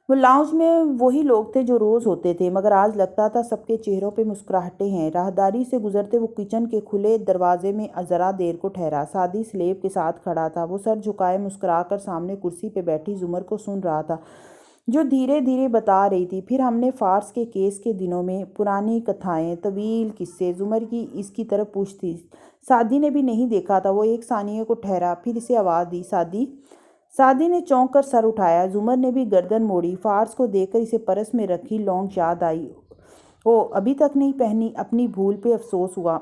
وہ لاؤنج میں وہی لوگ تھے جو روز ہوتے تھے، مگر آج لگتا تھا سب کے چہروں پہ مسکراہٹیں ہیں۔ راہداری سے گزرتے وہ کچن کے کھلے دروازے میں ذرا دیر کو ٹھہرا۔ سعدی سلیب کے ساتھ کھڑا تھا۔ وہ سر جھکائے مسکرا کر سامنے کرسی پہ بیٹھی زمر کو سن رہا تھا، جو دھیرے دھیرے بتا رہی تھی۔ پھر ہم نے فارس کے کیس کے دنوں میں، پرانی کتھائیں، طویل قصے۔ زمر کی اس کی طرف پوچھتی۔ سعدی نے بھی نہیں دیکھا تھا۔ وہ ایک ثانیے کو ٹھہرا، پھر اسے آواز دی، سعدی۔ سعدی نے چونک کر سر اٹھایا۔ زمر نے بھی گردن موڑی۔ فارس کو دیکھ کر اسے پرس میں رکھی لونگ یاد آئی۔ او ابھی تک نہیں پہنی؟ اپنی بھول پہ افسوس ہوا۔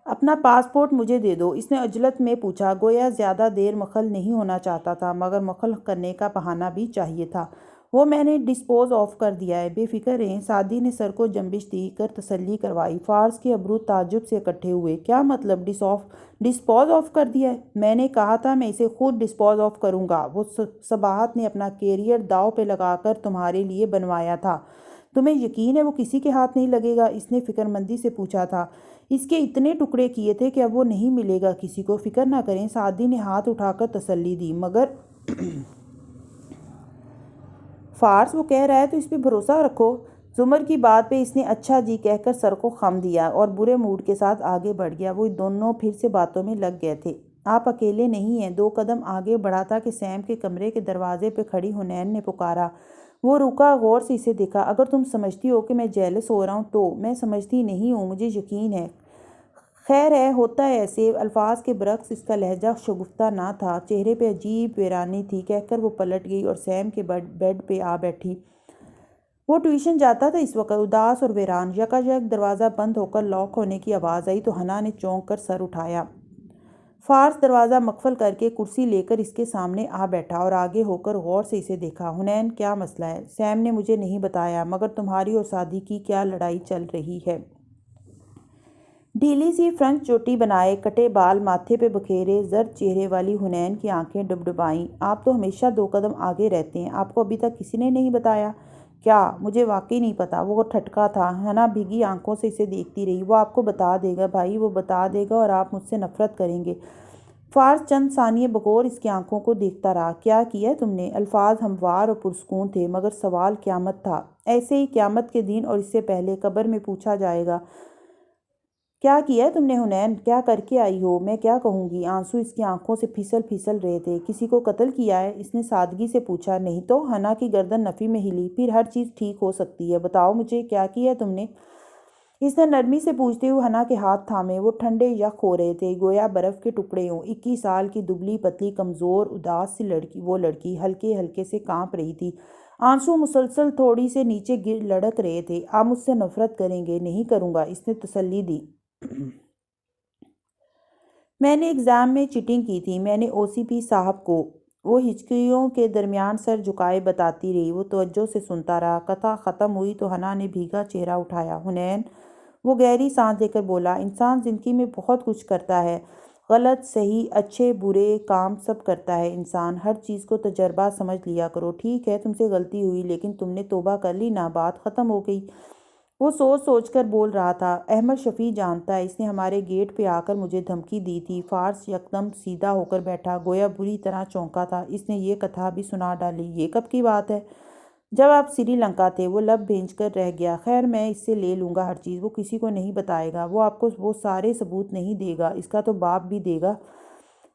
اپنا پاسپورٹ مجھے دے دو، اس نے عجلت میں پوچھا، گویا زیادہ دیر مخل نہیں ہونا چاہتا تھا، مگر مخل کرنے کا بہانہ بھی چاہیے تھا۔ وہ میں نے ڈسپوز آف کر دیا ہے، بے فکر رہیں۔ سعدی نے سر کو جنبش دی کر تسلی کروائی۔ فارس کے ابرو تعجب سے اکٹھے ہوئے۔ کیا مطلب ڈسپوز آف کر دیا ہے؟ میں نے کہا تھا میں اسے خود ڈسپوز آف کروں گا۔ وہ صباحت نے اپنا کیریئر داؤ پہ لگا کر تمہارے لیے بنوایا تھا۔ تمہیں یقین ہے وہ کسی کے ہاتھ نہیں لگے گا؟ اس نے فکرمندی سے پوچھا تھا۔ اس کے اتنے ٹکڑے کیے تھے کہ اب وہ نہیں ملے گا کسی کو، فکر نہ کریں۔ سعدی نے ہاتھ اٹھا کر تسلی دی۔ مگر فارس وہ کہہ رہا ہے تو اس پہ بھروسہ رکھو۔ زمر کی بات پہ اس نے اچھا جی کہہ کر سر کو خم دیا اور برے موڈ کے ساتھ آگے بڑھ گیا۔ وہ دونوں پھر سے باتوں میں لگ گئے تھے۔ آپ اکیلے نہیں ہیں۔ 2 قدم آگے بڑھا تھا کہ سیم کے کمرے کے دروازے پہ کھڑی حنین نے پکارا۔ وہ رکا، غور سے اسے دیکھا۔ اگر تم سمجھتی ہو کہ میں جیلس ہو رہا ہوں تو میں سمجھتی نہیں ہوں، مجھے یقین ہے۔ خیر ہے، ہوتا ہے ایسے۔ الفاظ کے برعکس اس کا لہجہ شگفتہ نہ تھا، چہرے پہ عجیب ویرانی تھی۔ کہہ کر وہ پلٹ گئی اور سیم کے بیڈ پہ آ بیٹھی۔ وہ ٹیوشن جاتا تھا اس وقت، اداس اور ویران۔ یکایک دروازہ بند ہو کر لاک ہونے کی آواز آئی تو حنا نے چونک کر سر اٹھایا۔ فارس دروازہ مقفل کر کے کرسی لے کر اس کے سامنے آ بیٹھا اور آگے ہو کر غور سے اسے دیکھا۔ حنین، کیا مسئلہ ہے؟ سیم نے مجھے نہیں بتایا، مگر تمہاری اور سعدی کی کیا لڑائی چل رہی ہے؟ ڈھیلی سی فرنچ چوٹی بنائے، کٹے بال ماتھے پہ بکھیرے، زرد چہرے والی حنین کی آنکھیں ڈبڈبائیں۔ آپ تو ہمیشہ 2 قدم آگے رہتے ہیں، آپ کو ابھی تک کسی نے نہیں بتایا؟ کیا؟ مجھے واقعی نہیں پتا۔ وہ ٹھٹکا تھا۔ حنا بھیگی آنکھوں سے اسے دیکھتی رہی۔ وہ آپ کو بتا دے گا بھائی، وہ بتا دے گا اور آپ مجھ سے نفرت کریں گے۔ فارس چند ثانیے بغور اس کی آنکھوں کو دیکھتا رہا۔ کیا کیا ہے تم نے؟ الفاظ ہموار اور پرسکون تھے، مگر سوال قیامت تھا۔ ایسے ہی قیامت کے دن اور اس سے پہلے قبر میں پوچھا جائے گا۔ کیا کیا ہے تم نے حنین؟ کیا کر کے آئی ہو؟ میں کیا کہوں گی؟ آنسو اس کی آنکھوں سے پھسل رہے تھے۔ کسی کو قتل کیا ہے؟ اس نے سادگی سے پوچھا۔ نہیں تو؟ حنا کی گردن نفی میں ہلی۔ پھر ہر چیز ٹھیک ہو سکتی ہے۔ بتاؤ مجھے، کیا کیا ہے تم نے؟ اس نے نرمی سے پوچھتے ہوئے حنا کے ہاتھ تھامے۔ وہ ٹھنڈے یخ ہو رہے تھے، گویا برف کے ٹکڑے ہوں۔ 21 سال کی دبلی پتلی کمزور اداس سی وہ لڑکی ہلکے ہلکے سے کانپ رہی تھی۔ آنسو مسلسل تھوڑی سے نیچے لڑک رہے تھے۔ آپ مجھ سے نفرت کریں گے؟ نہیں کروں گا، اس نے تسلی دی۔ میں نے ایگزام میں چیٹنگ کی تھی، میں نے او سی پی صاحب کو۔ وہ ہچکیوں کے درمیان سر جھکائے بتاتی رہی۔ وہ توجہ سے سنتا رہا۔ کتھا ختم ہوئی تو حنا نے بھیگا چہرہ اٹھایا۔ حنین، وہ گہری سانس لے کر بولا، انسان زندگی میں بہت کچھ کرتا ہے، غلط صحیح، اچھے برے کام سب کرتا ہے انسان۔ ہر چیز کو تجربہ سمجھ لیا کرو۔ ٹھیک ہے تم سے غلطی ہوئی، لیکن تم نے توبہ کر لی نا، بات ختم ہو گئی۔ وہ سوچ سوچ کر بول رہا تھا۔ احمد شفیع جانتا ہے، اس نے ہمارے گیٹ پہ آ کر مجھے دھمکی دی تھی۔ فارس یکدم سیدھا ہو کر بیٹھا، گویا بری طرح چونکا تھا۔ اس نے یہ کتھا بھی سنا ڈالی۔ یہ کب کی بات ہے؟ جب آپ سری لنکا تھے۔ وہ لب بھینچ کر رہ گیا۔ خیر میں اس سے لے لوں گا ہر چیز، وہ کسی کو نہیں بتائے گا، وہ آپ کو وہ سارے ثبوت نہیں دے گا، اس کا تو باپ بھی دے گا۔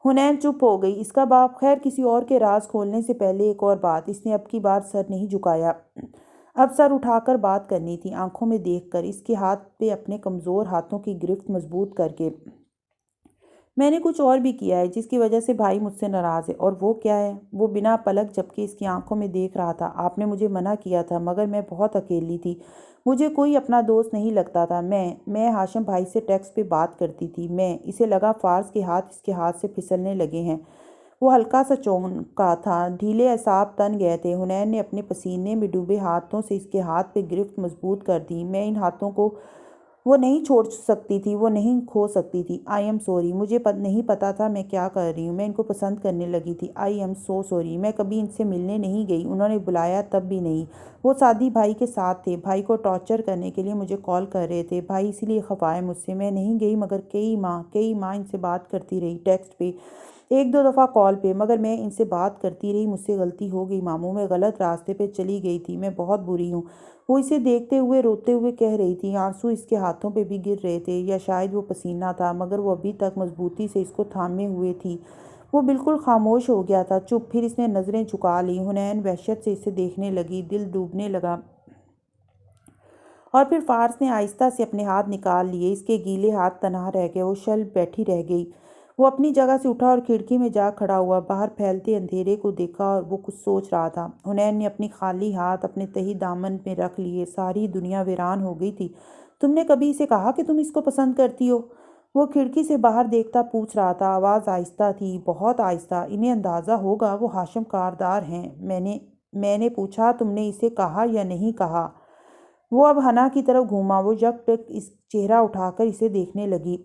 حنین چپ ہو گئی۔ اس کا باپ؟ خیر کسی اور کے راز کھولنے سے پہلے ایک اور بات۔ اس نے اب کی بار سر نہیں جھکایا، اب سر اٹھا کر بات کرنی تھی، آنکھوں میں دیکھ کر، اس کے ہاتھ پہ اپنے کمزور ہاتھوں کی گرفت مضبوط کر کے۔ میں نے کچھ اور بھی کیا ہے جس کی وجہ سے بھائی مجھ سے ناراض ہے۔ اور وہ کیا ہے؟ وہ بنا پلک جھپکے اس کی آنکھوں میں دیکھ رہا تھا۔ آپ نے مجھے منع کیا تھا مگر میں بہت اکیلی تھی، مجھے کوئی اپنا دوست نہیں لگتا تھا۔ میں ہاشم بھائی سے ٹیکسٹ پہ بات کرتی تھی۔ اسے لگا فارس کے ہاتھ اس کے ہاتھ سے پھسلنے لگے ہیں۔ وہ ہلکا سا چونکا تھا، ڈھیلے اعصاب تن گئے تھے۔ حنین نے اپنے پسینے میں ڈوبے ہاتھوں سے اس کے ہاتھ پہ گرفت مضبوط کر دی۔ میں ان ہاتھوں کو وہ نہیں چھوڑ سکتی تھی، وہ نہیں کھو سکتی تھی۔ آئی ایم سوری، مجھے نہیں پتا تھا میں کیا کر رہی ہوں۔ میں ان کو پسند کرنے لگی تھی۔ آئی ایم سو سوری، میں کبھی ان سے ملنے نہیں گئی، انہوں نے بلایا تب بھی نہیں۔ وہ سعدی بھائی کے ساتھ تھے، بھائی کو ٹارچر کرنے کے لیے مجھے کال کر رہے تھے۔ بھائی اسی لیے خفا ہے مجھ سے۔ میں نہیں گئی مگر کئی ماہ ان سے بات کرتی رہی، ٹیکسٹ پہ، ایک دو دفعہ کال پہ، مگر میں ان سے بات کرتی رہی۔ مجھ سے غلطی ہو گئی ماموں، میں غلط راستے پہ چلی گئی تھی، میں بہت بری ہوں۔ وہ اسے دیکھتے ہوئے روتے ہوئے کہہ رہی تھی، آنسو اس کے ہاتھوں پہ بھی گر رہے تھے، یا شاید وہ پسینہ تھا، مگر وہ ابھی تک مضبوطی سے اس کو تھامے ہوئے تھی۔ وہ بالکل خاموش ہو گیا تھا، چپ۔ پھر اس نے نظریں جھکا لی۔ حنین وحشت سے اسے دیکھنے لگی، دل ڈوبنے لگا۔ اور پھر فارس نے آہستہ سے اپنے ہاتھ نکال لیے، اس کے گیلے ہاتھ تنہا رہ گئے۔ وہ شل بیٹھی رہ گئی۔ وہ اپنی جگہ سے اٹھا اور کھڑکی میں جا کھڑا ہوا، باہر پھیلتے اندھیرے کو دیکھا اور وہ کچھ سوچ رہا تھا۔ حنین نے اپنی خالی ہاتھ اپنے تہی دامن میں رکھ لیے، ساری دنیا ویران ہو گئی تھی۔ تم نے کبھی اسے کہا کہ تم اس کو پسند کرتی ہو؟ وہ کھڑکی سے باہر دیکھتا پوچھ رہا تھا۔ آواز آہستہ تھی، بہت آہستہ۔ انہیں اندازہ ہوگا وہ ہاشم کاردار ہیں۔ میں نے پوچھا، تم نے اسے کہا یا نہیں کہا؟ وہ اب حنا کی طرف گھوما، وہ یک ٹک اس چہرہ اٹھا کر اسے دیکھنے لگی۔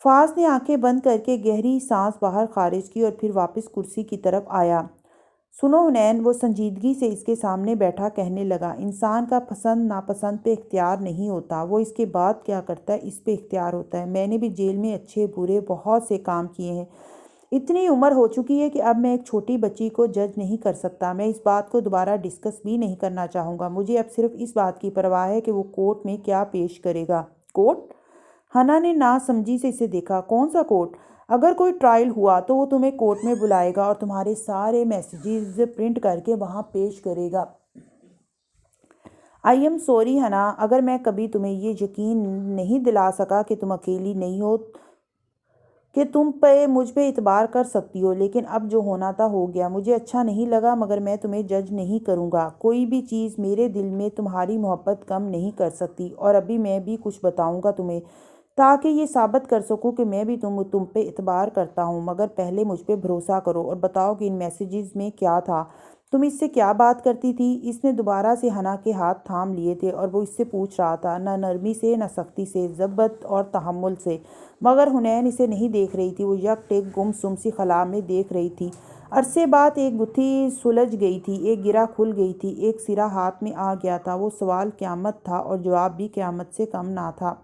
فارس نے آنکھیں بند کر کے گہری سانس باہر خارج کی اور پھر واپس کرسی کی طرف آیا۔ سنو حنین، وہ سنجیدگی سے اس کے سامنے بیٹھا کہنے لگا، انسان کا پسند ناپسند پہ اختیار نہیں ہوتا، وہ اس کے بعد کیا کرتا ہے اس پہ اختیار ہوتا ہے۔ میں نے بھی جیل میں اچھے برے بہت سے کام کیے ہیں۔ اتنی عمر ہو چکی ہے کہ اب میں ایک چھوٹی بچی کو جج نہیں کر سکتا۔ میں اس بات کو دوبارہ ڈسکس بھی نہیں کرنا چاہوں گا۔ مجھے اب صرف اس بات کی پرواہ ہے کہ وہ کورٹ میں کیا پیش کرے گا۔ کورٹ؟ حنا نے ناسمجھی سے اسے دیکھا۔ کون سا کورٹ؟ اگر کوئی ٹرائل ہوا تو وہ تمہیں کورٹ میں بلائے گا اور تمہارے سارے میسیجز پرنٹ کر کے وہاں پیش کرے گا۔ آئی ایم سوری حنا، اگر میں کبھی تمہیں یہ یقین نہیں دلا سکا کہ تم اکیلی نہیں ہو، کہ تم مجھ پہ اعتبار کر سکتی ہو، لیکن اب جو ہونا تھا ہو گیا۔ مجھے اچھا نہیں لگا مگر میں تمہیں جج نہیں کروں گا۔ کوئی بھی چیز میرے دل میں تمہاری محبت کم نہیں کر سکتی، اور ابھی میں بھی کچھ بتاؤں گا تمہیں تاکہ یہ ثابت کر سکوں کہ میں بھی تم پہ اعتبار کرتا ہوں، مگر پہلے مجھ پہ بھروسہ کرو اور بتاؤ کہ ان میسیجز میں کیا تھا، تم اس سے کیا بات کرتی تھی۔ اس نے دوبارہ سے حنا کے ہاتھ تھام لیے تھے اور وہ اس سے پوچھ رہا تھا، نہ نرمی سے نہ سختی سے، ضبط اور تحمل سے، مگر حنین اسے نہیں دیکھ رہی تھی، وہ یک ٹک گم سم سی خلا میں دیکھ رہی تھی۔ عرصے بعد ایک گتھی سلجھ گئی تھی، ایک گرہ کھل گئی تھی، ایک سرا ہاتھ میں آ گیا تھا۔ وہ سوال قیامت تھا اور جواب بھی قیامت سے کم نہ تھا۔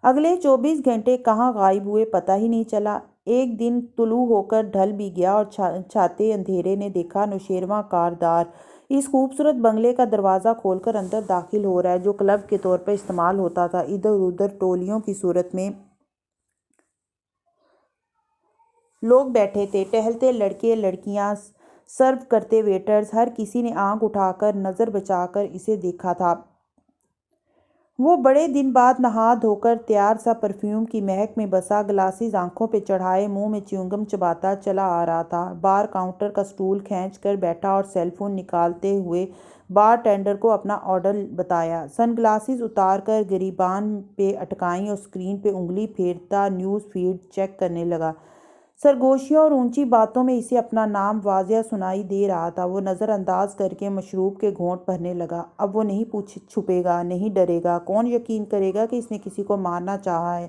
اگلے 24 گھنٹے کہاں غائب ہوئے پتہ ہی نہیں چلا۔ ایک دن طلوع ہو کر ڈھل بھی گیا اور چھاتے اندھیرے نے دیکھا نوشیروان کاردار اس خوبصورت بنگلے کا دروازہ کھول کر اندر داخل ہو رہا ہے جو کلب کے طور پر استعمال ہوتا تھا۔ ادھر ادھر ٹولیوں کی صورت میں لوگ بیٹھے تھے، ٹہلتے لڑکے لڑکیاں، سرو کرتے ویٹرز، ہر کسی نے آنکھ اٹھا کر نظر بچا کر اسے دیکھا تھا۔ وہ بڑے دن بعد نہا دھو کر تیار سا، پرفیوم کی مہک میں بسا، گلاسز آنکھوں پہ چڑھائے منہ میں چیونگم چباتا چلا آ رہا تھا۔ بار کاؤنٹر کا سٹول کھینچ کر بیٹھا اور سیل فون نکالتے ہوئے بار ٹینڈر کو اپنا آرڈر بتایا۔ سن گلاسز اتار کر گریبان پہ اٹکائیں اور اسکرین پہ انگلی پھیرتا نیوز فیڈ چیک کرنے لگا۔ سرگوشیوں اور اونچی باتوں میں اسے اپنا نام واضح سنائی دے رہا تھا۔ وہ نظر انداز کر کے مشروب کے گھونٹ بھرنے لگا۔ اب وہ نہیں چھپے گا، نہیں ڈرے گا۔ کون یقین کرے گا کہ اس نے کسی کو مارنا چاہا ہے؟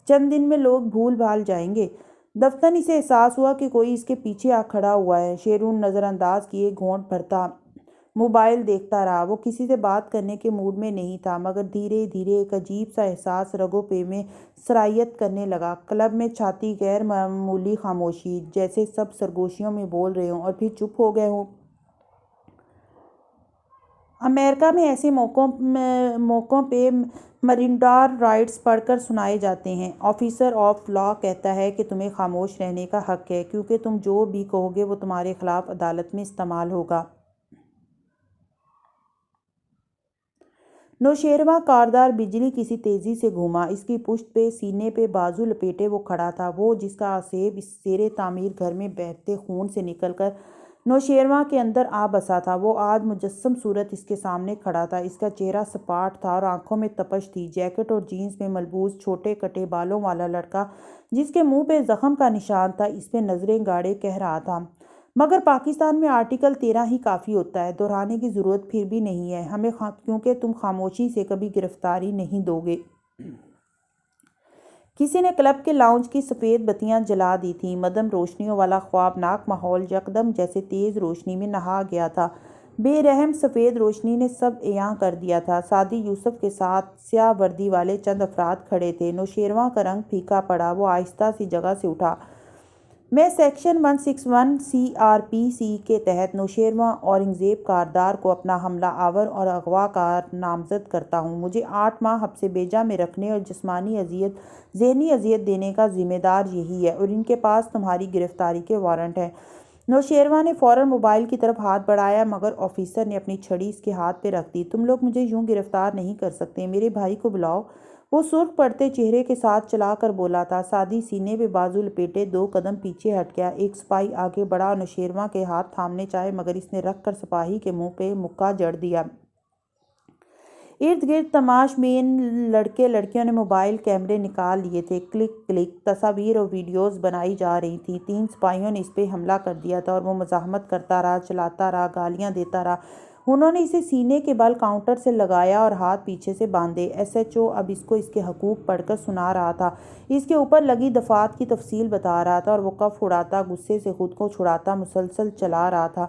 چند دن میں لوگ بھول بھال جائیں گے۔ دفتن اسے احساس ہوا کہ کوئی اس کے پیچھے آ کھڑا ہوا ہے۔ شیرون نظر انداز کیے گھونٹ بھرتا موبائل دیکھتا رہا۔ وہ کسی سے بات کرنے کے موڈ میں نہیں تھا، مگر دھیرے دھیرے ایک عجیب سا احساس رگوں پے میں سرایت کرنے لگا۔ کلب میں چھاتی غیر معمولی خاموشی، جیسے سب سرگوشیوں میں بول رہے ہوں اور پھر چپ ہو گئے ہوں۔ امریکہ میں ایسے موقعوں پہ مرینڈا رائٹس پڑھ کر سنائے جاتے ہیں۔ آفیسر آف لا کہتا ہے کہ تمہیں خاموش رہنے کا حق ہے، کیونکہ تم جو بھی کہو گے وہ تمہارے خلاف عدالت میں استعمال ہوگا۔ نوشیروان کاردار بجلی کسی تیزی سے گھوما، اس کی پشت پہ سینے پہ بازو لپیٹے وہ کھڑا تھا، وہ جس کا آسیب اس زیر تعمیر گھر میں بہتے خون سے نکل کر نوشیروان کے اندر آ بسا تھا۔ وہ آج مجسم صورت اس کے سامنے کھڑا تھا، اس کا چہرہ سپاٹ تھا اور آنکھوں میں تپش تھی۔ جیکٹ اور جینز میں ملبوس چھوٹے کٹے بالوں والا لڑکا جس کے منہ پہ زخم کا نشان تھا، اس پہ نظریں گاڑے کہہ رہا تھا، مگر پاکستان میں آرٹیکل 13 ہی کافی ہوتا ہے، دہرانے کی ضرورت پھر بھی نہیں ہے ہمیں، کیونکہ تم خاموشی سے کبھی گرفتاری نہیں دو گے۔ کسی نے کلب کے لاؤنج کی سفید بتیاں جلا دی تھیں، مدھم روشنیوں والا خوابناک ماحول یکدم جیسے تیز روشنی میں نہا گیا تھا۔ بے رحم سفید روشنی نے سب عیاں کر دیا تھا۔ سعدی یوسف کے ساتھ سیاہ وردی والے چند افراد کھڑے تھے۔ نوشیروان کا رنگ پھیکا پڑا، وہ آہستہ سی جگہ سے اٹھا۔ میں سیکشن 161 CRPC کے تحت نوشیروان اورنگزیب کاردار کو اپنا حملہ آور اور اغوا کار نامزد کرتا ہوں۔ مجھے 8 ماہ حبس بیجا میں رکھنے اور جسمانی اذیت، ذہنی اذیت دینے کا ذمہ دار یہی ہے، اور ان کے پاس تمہاری گرفتاری کے وارنٹ ہیں۔ نوشیروان نے فوراً موبائل کی طرف ہاتھ بڑھایا، مگر آفیسر نے اپنی چھڑی اس کے ہاتھ پہ رکھ دی۔ تم لوگ مجھے یوں گرفتار نہیں کر سکتے، میرے بھائی کو بلاؤ۔ وہ سرخ پڑتے چہرے کے ساتھ چلا کر بولا تھا۔ سعدی سینے پہ بازو لپیٹے 2 قدم پیچھے ہٹ گیا۔ ایک سپاہی آگے بڑھا، نوشیروان کے ہاتھ تھامنے چاہے، مگر اس نے رکھ کر سپاہی کے منہ پہ مکہ جڑ دیا۔ ارد گرد تماش بین لڑکے لڑکیوں نے موبائل کیمرے نکال لیے تھے۔ کلک کلک تصاویر اور ویڈیوز بنائی جا رہی تھیں۔ 3 سپاہیوں نے اس پہ حملہ کر دیا تھا اور وہ مزاحمت کرتا رہا، چلاتا رہا، گالیاں دیتا رہا۔ انہوں نے اسے سینے کے بل کاؤنٹر سے لگایا اور ہاتھ پیچھے سے باندھے۔ SHO اب اس کو اس کے حقوق پڑھ کر سنا رہا تھا، اس کے اوپر لگی دفعات کی تفصیل بتا رہا تھا، اور وہ کف اڑاتا، غصے سے خود کو چھڑاتا مسلسل چلا رہا تھا۔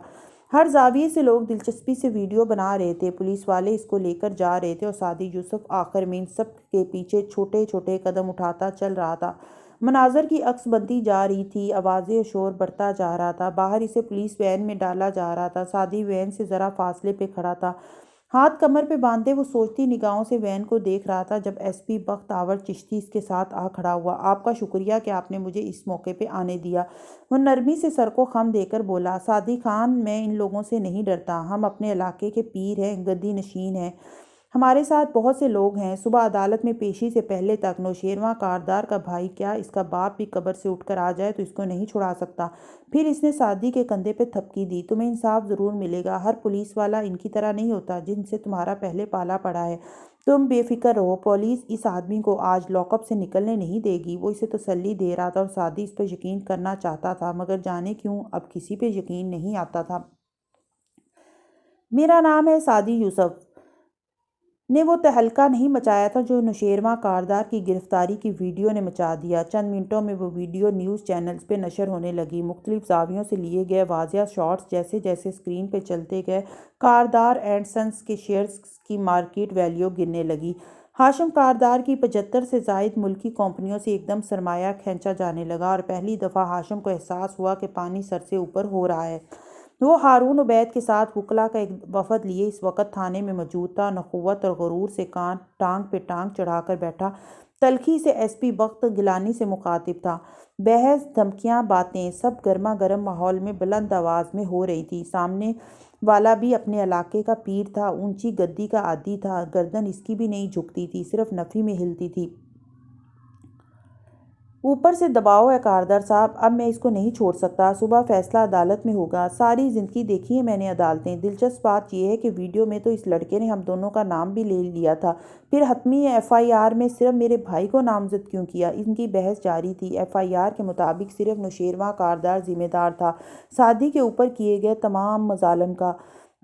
ہر زاویے سے لوگ دلچسپی سے ویڈیو بنا رہے تھے، پولیس والے اس کو لے کر جا رہے تھے، اور سعدی یوسف آخر میں ان سب کے پیچھے چھوٹے چھوٹے قدم اٹھاتا چل رہا تھا۔ مناظر کی عکس بنتی جا رہی تھی، آوازیں و شور بڑھتا جا رہا تھا۔ باہر اسے پولیس وین میں ڈالا جا رہا تھا۔ سعدی وین سے ذرا فاصلے پہ کھڑا تھا، ہاتھ کمر پہ باندھے، وہ سوچتی نگاہوں سے وین کو دیکھ رہا تھا جب SP بخت آور چشتی اس کے ساتھ آ کھڑا ہوا۔ آپ کا شکریہ کہ آپ نے مجھے اس موقع پہ آنے دیا، وہ نرمی سے سر کو خم دے کر بولا۔ سعدی خان، میں ان لوگوں سے نہیں ڈرتا، ہم اپنے علاقے کے پیر ہیں، گدی نشین ہیں، ہمارے ساتھ بہت سے لوگ ہیں۔ صبح عدالت میں پیشی سے پہلے تک نوشیروان کاردار کا بھائی کیا اس کا باپ بھی قبر سے اٹھ کر آ جائے تو اس کو نہیں چھڑا سکتا۔ پھر اس نے سعدی کے کندھے پہ تھپکی دی۔ تمہیں انصاف ضرور ملے گا، ہر پولیس والا ان کی طرح نہیں ہوتا جن سے تمہارا پہلے پالا پڑا ہے۔ تم بے فکر رہو، پولیس اس آدمی کو آج لاک اپ سے نکلنے نہیں دے گی۔ وہ اسے تسلی دے رہا تھا اور سعدی اس پر یقین کرنا چاہتا تھا، مگر جانے کیوں اب کسی پہ یقین نہیں آتا تھا۔ میرا نام ہے سعدی یوسف نے وہ تہلکہ نہیں مچایا تھا جو نوشیروان کاردار کی گرفتاری کی ویڈیو نے مچا دیا۔ چند منٹوں میں وہ ویڈیو نیوز چینلز پہ نشر ہونے لگی، مختلف زاویوں سے لیے گئے واضح شاٹس۔ جیسے جیسے اسکرین پہ چلتے گئے، کاردار اینڈ سنز کے شیئرز کی مارکیٹ ویلیو گرنے لگی۔ ہاشم کاردار کی 75 سے زائد ملکی کمپنیوں سے ایک دم سرمایہ کھینچا جانے لگا، اور پہلی دفعہ ہاشم کو احساس ہوا کہ پانی سر سے اوپر ہو رہا ہے۔ وہ ہارون عبید کے ساتھ وکلا کا ایک وفد لیے اس وقت تھانے میں موجود تھا، نخوت اور غرور سے ٹانگ پہ ٹانگ چڑھا کر بیٹھا۔ تلخی سے SP بخت گیلانی سے مخاطب تھا۔ بحث، دھمکیاں، باتیں، سب گرما گرم ماحول میں بلند آواز میں ہو رہی تھی۔ سامنے والا بھی اپنے علاقے کا پیر تھا، اونچی گدی کا عادی تھا، گردن اس کی بھی نہیں جھکتی تھی، صرف نفی میں ہلتی تھی۔ اوپر سے دباؤ ہے کاردار صاحب، اب میں اس کو نہیں چھوڑ سکتا، صبح فیصلہ عدالت میں ہوگا۔ ساری زندگی دیکھی ہیں میں نے عدالتیں، دلچسپ بات یہ ہے کہ ویڈیو میں تو اس لڑکے نے ہم دونوں کا نام بھی لے لیا تھا، پھر حتمی FIR میں صرف میرے بھائی کو نامزد کیوں کیا؟ ان کی بحث جاری تھی۔ FIR کے مطابق صرف نوشیروان کاردار ذمہ دار تھا سعدی کے اوپر کیے گئے تمام مظالم کا۔